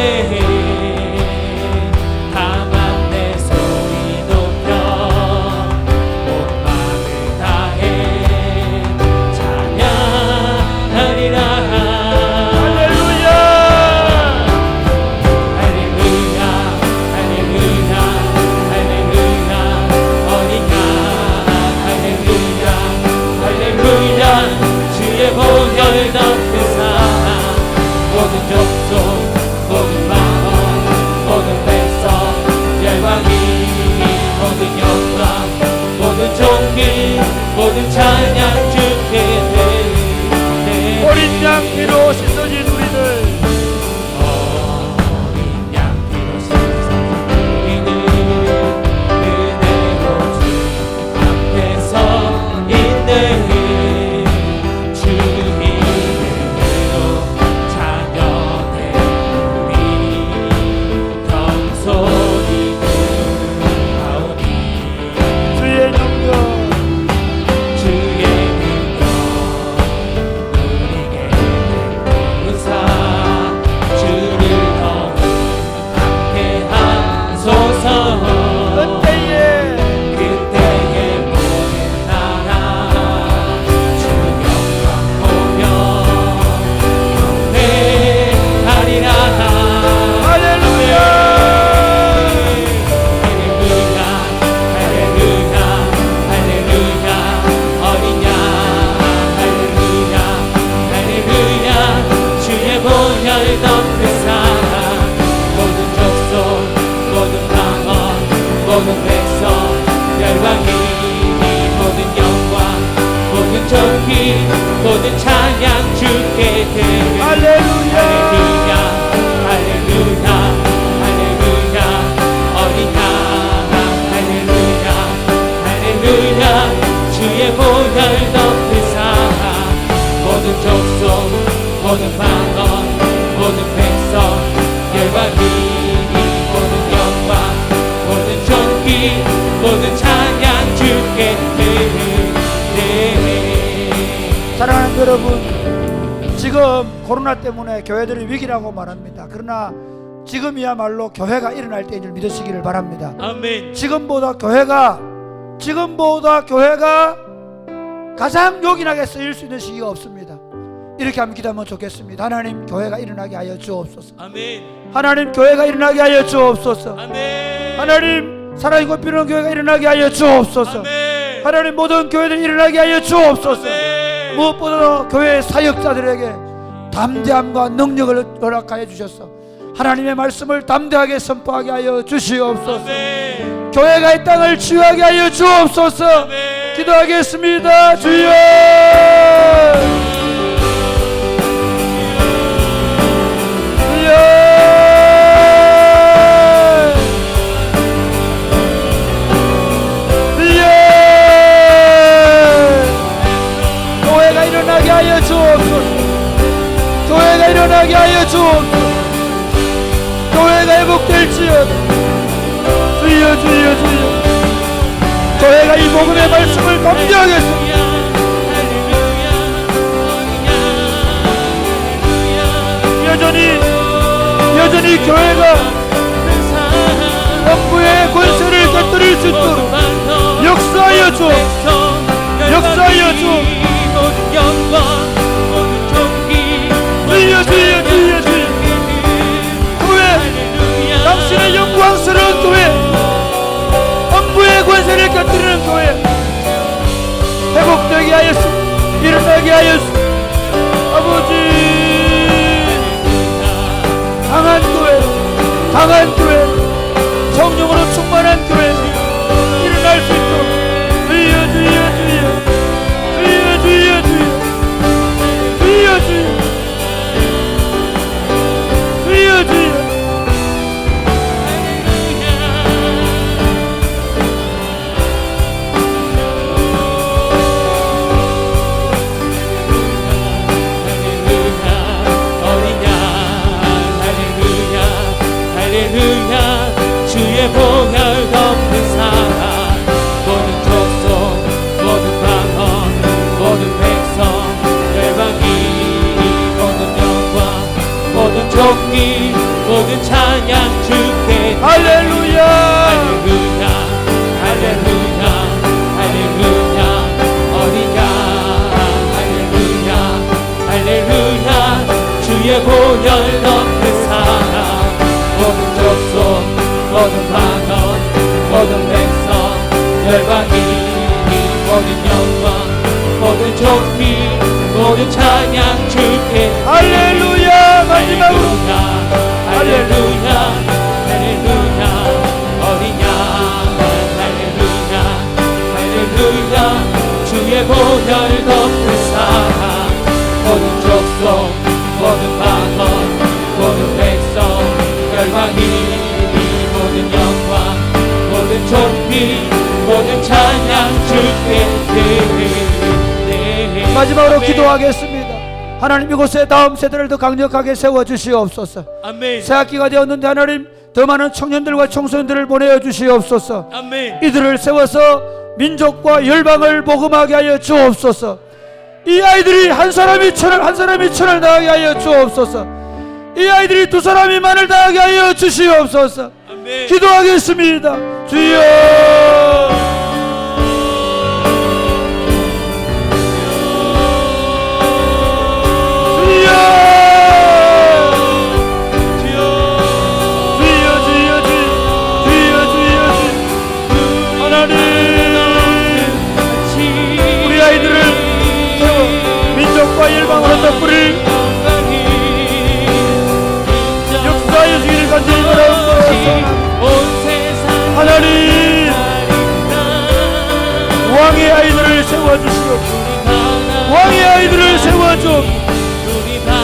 다만 내 소리 높여 할렐루야. 할렐루야 할렐루야 어린 양 할렐루야 할렐루야 주의 보혈 덮으사 모든 족속 모든 방언 모든 백성 열과 미리 모든 영광 모든 존귀 모든 찬양 주께 드리네. 사랑하는 여러분, 지금 코로나 때문에 교회들이 위기라고 말합니다. 그러나 지금이야말로 교회가 일어날 때인 줄 믿으시기를 바랍니다. 아멘. 지금보다 교회가 가장 요긴하게 쓰일 수 있는 시기가 없습니다. 이렇게 한번 기도하면 좋겠습니다. 하나님, 교회가 일어나게 하여 주옵소서. 아멘. 하나님, 교회가 일어나게 하여 주옵소서. 아멘. 하나님, 살아있고 비는 교회가 일어나게 하여 주옵소서. 아멘. 하나님, 모든 교회들이 일어나게 하여 주옵소서. 아멘. 무엇보다 교회의 사역자들에게 담대함과 능력을 허락하여 주셔서 하나님의 말씀을 담대하게 선포하게 하여 주시옵소서. 아멘. 교회가 이 땅을 치유하게 하여 주옵소서. 아멘. 기도하겠습니다. 주여. 교회가 일어나게 하여 주옵소서. 교회가 일어나게 하여 주옵소서. 교회가 회복될지어다. 주여 주여 주여. 교회가 이 복음의 말씀을 감지하겠습니다. 여전히 교회가 정부의 권세를 곁들일 수 있도록 역사하여 주옵소서. 역사하여 주옵소서. 주여 주여 주여 주여. 교회, 당신의 영광스러운 교회, 정부의 권세를 곁들이는 교회 회복되게 하였소. 일어나게 하였소. 아버지, 강한 교회, 성령으로 충만한 교회 일어날 수 있도록 주여 주여 주여 주여 주여 주여 주여 주여 주여 주여. 할렐루야 주의 보혈 덮은 사랑 모든 족속 모든 방언 모든 백성 열방이 모든 영광 모든 존귀 모든 찬양 주께 할렐루야. 할렐루야 할렐루야 할렐루야 어린 양 할렐루야 할렐루야 주의 보혈 덮은 사랑 모든 족속 모든 방언 모든 백성 열방이 모든 영광 모든 존귀 모든 찬양 주께 할렐루야. 마지막으로 할렐루야 할렐루야 어린 양 할렐루야 할렐루야 주의 보혈 덮은 사랑 모든 족속 모든 방언 모든 백성 열방이 모든 영광 모든 존귀 모든 찬양 주께 드리네. 마지막으로 기도하겠습니다. 하나님, 이곳에 다음 세대를 더 강력하게 세워주시옵소서. 아멘. 새 학기가 되었는데 하나님, 더 많은 청년들과 청소년들을 보내어 주시옵소서. 아멘. 이들을 세워서 민족과 열방을 복음하게 하여 주옵소서. 이 아이들이 한 사람이 천을 다하게 하여 주옵소서. 이 아이들이 두 사람이 만을 다하게 하여 주시옵소서. 아멘. 기도하겠습니다. 주여. 일방으로 덕분을 역사의 주기를 간절히 바라옵소서. 하나님, 왕의 아이들을 세워주시옵소서. 왕의 아이들을 세워주옵소서.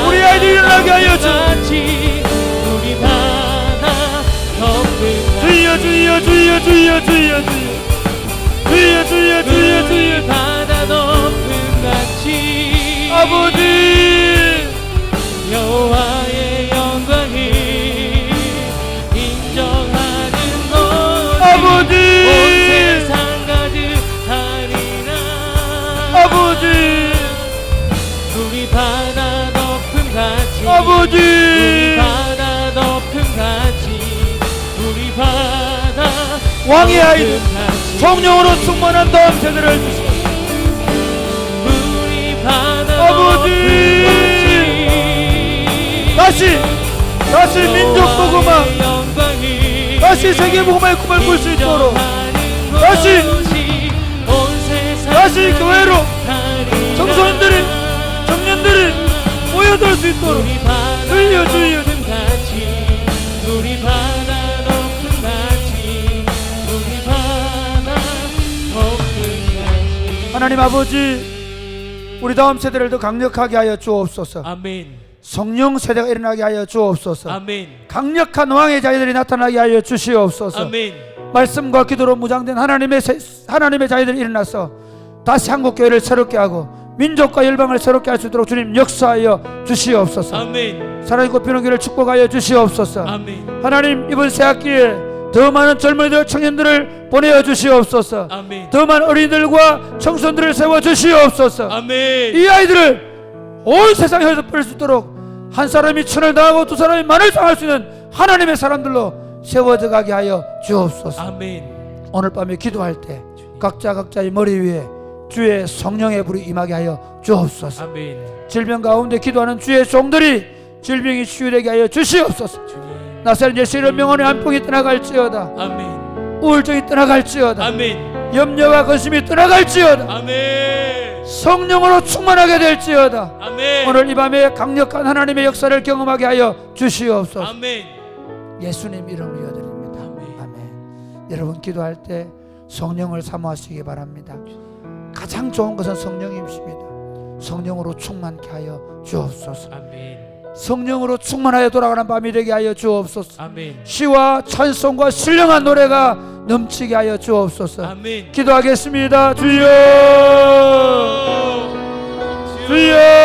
우리 아이들이 충만하게 하여 주. 같이 우리 바다 덮은 주여 주여 주여 주여 주여 주여 주여 주여 주여 바다 덮은 같이 아버지 여호와의 영광을 인정하는 것이 아버지 온 세상 가득하리라. 아버지 우리 바다 덮은 같이 아버지 우리 바다 덮은 같이 우리 바다 왕의 아이들 덮은 같이 성령으로 충만한 다음 세대를 주시옵소서. 우리 바다 아버지 다시 민족 복음화 다시 세계 복음화의 꿈을 꿀 수 있도록 다시 교회로 청소년들이 청년들이 모여들 수 있도록 주여 주여 우리 바다 덮은 같이 우리 바다 덮은 같이 하나님 아버지 우리 다음 세대를 더 강력하게 하여 주옵소서. 아멘 성령 세대가 일어나게 하여 주옵소서. 아멘 강력한 왕의 자녀들이 나타나게 하여 주시옵소서. 아멘 말씀과 기도로 무장된 하나님의 자녀들이 일어나서 다시 한국교회를 새롭게 하고 민족과 열방을 새롭게 할 수 있도록 주님 역사하여 주시옵소서. 아멘 살아있고 피는 길을 축복하여 주시옵소서. 아멘 하나님 이번 새학기에 더 많은 젊은이들 청년들을 보내어 주시옵소서. 아멘 더 많은 어린이들과 청소년들을 세워 주시옵소서. 아멘 이 아이들을 온 세상에 펼 수 있도록 한 사람이 천을 당하고 두 사람이 만을 당할 수 있는 하나님의 사람들로 세워져 가게 하여 주옵소서. 아멘 오늘 밤에 기도할 때 각자의 머리 위에 주의 성령의 불이 임하게 하여 주옵소서. 아멘 질병 가운데 기도하는 주의 종들이 질병이 치유되게 하여 주시옵소서. 주님 나사렛 예수 이름 명언의 한풍이 떠나갈지어다. 아멘 우울증이 떠나갈지어다. 아멘 염려와 근심이 떠나갈지어다. 아멘 성령으로 충만하게 될지어다. 아멘 오늘 이 밤에 강력한 하나님의 역사를 경험하게 하여 주시옵소서. 아멘 예수님 이름으로 기도드립니다. 아멘. 여러분 기도할 때 성령을 사모하시기 바랍니다. 가장 좋은 것은 성령님이십니다. 성령으로 충만케 하여 주옵소서. 아멘 성령으로 충만하여 돌아가는 밤이 되게 하여 주옵소서. 아멘 시와 찬송과 신령한 노래가 넘치게 하여 주옵소서. 아멘 기도하겠습니다. 주여 주여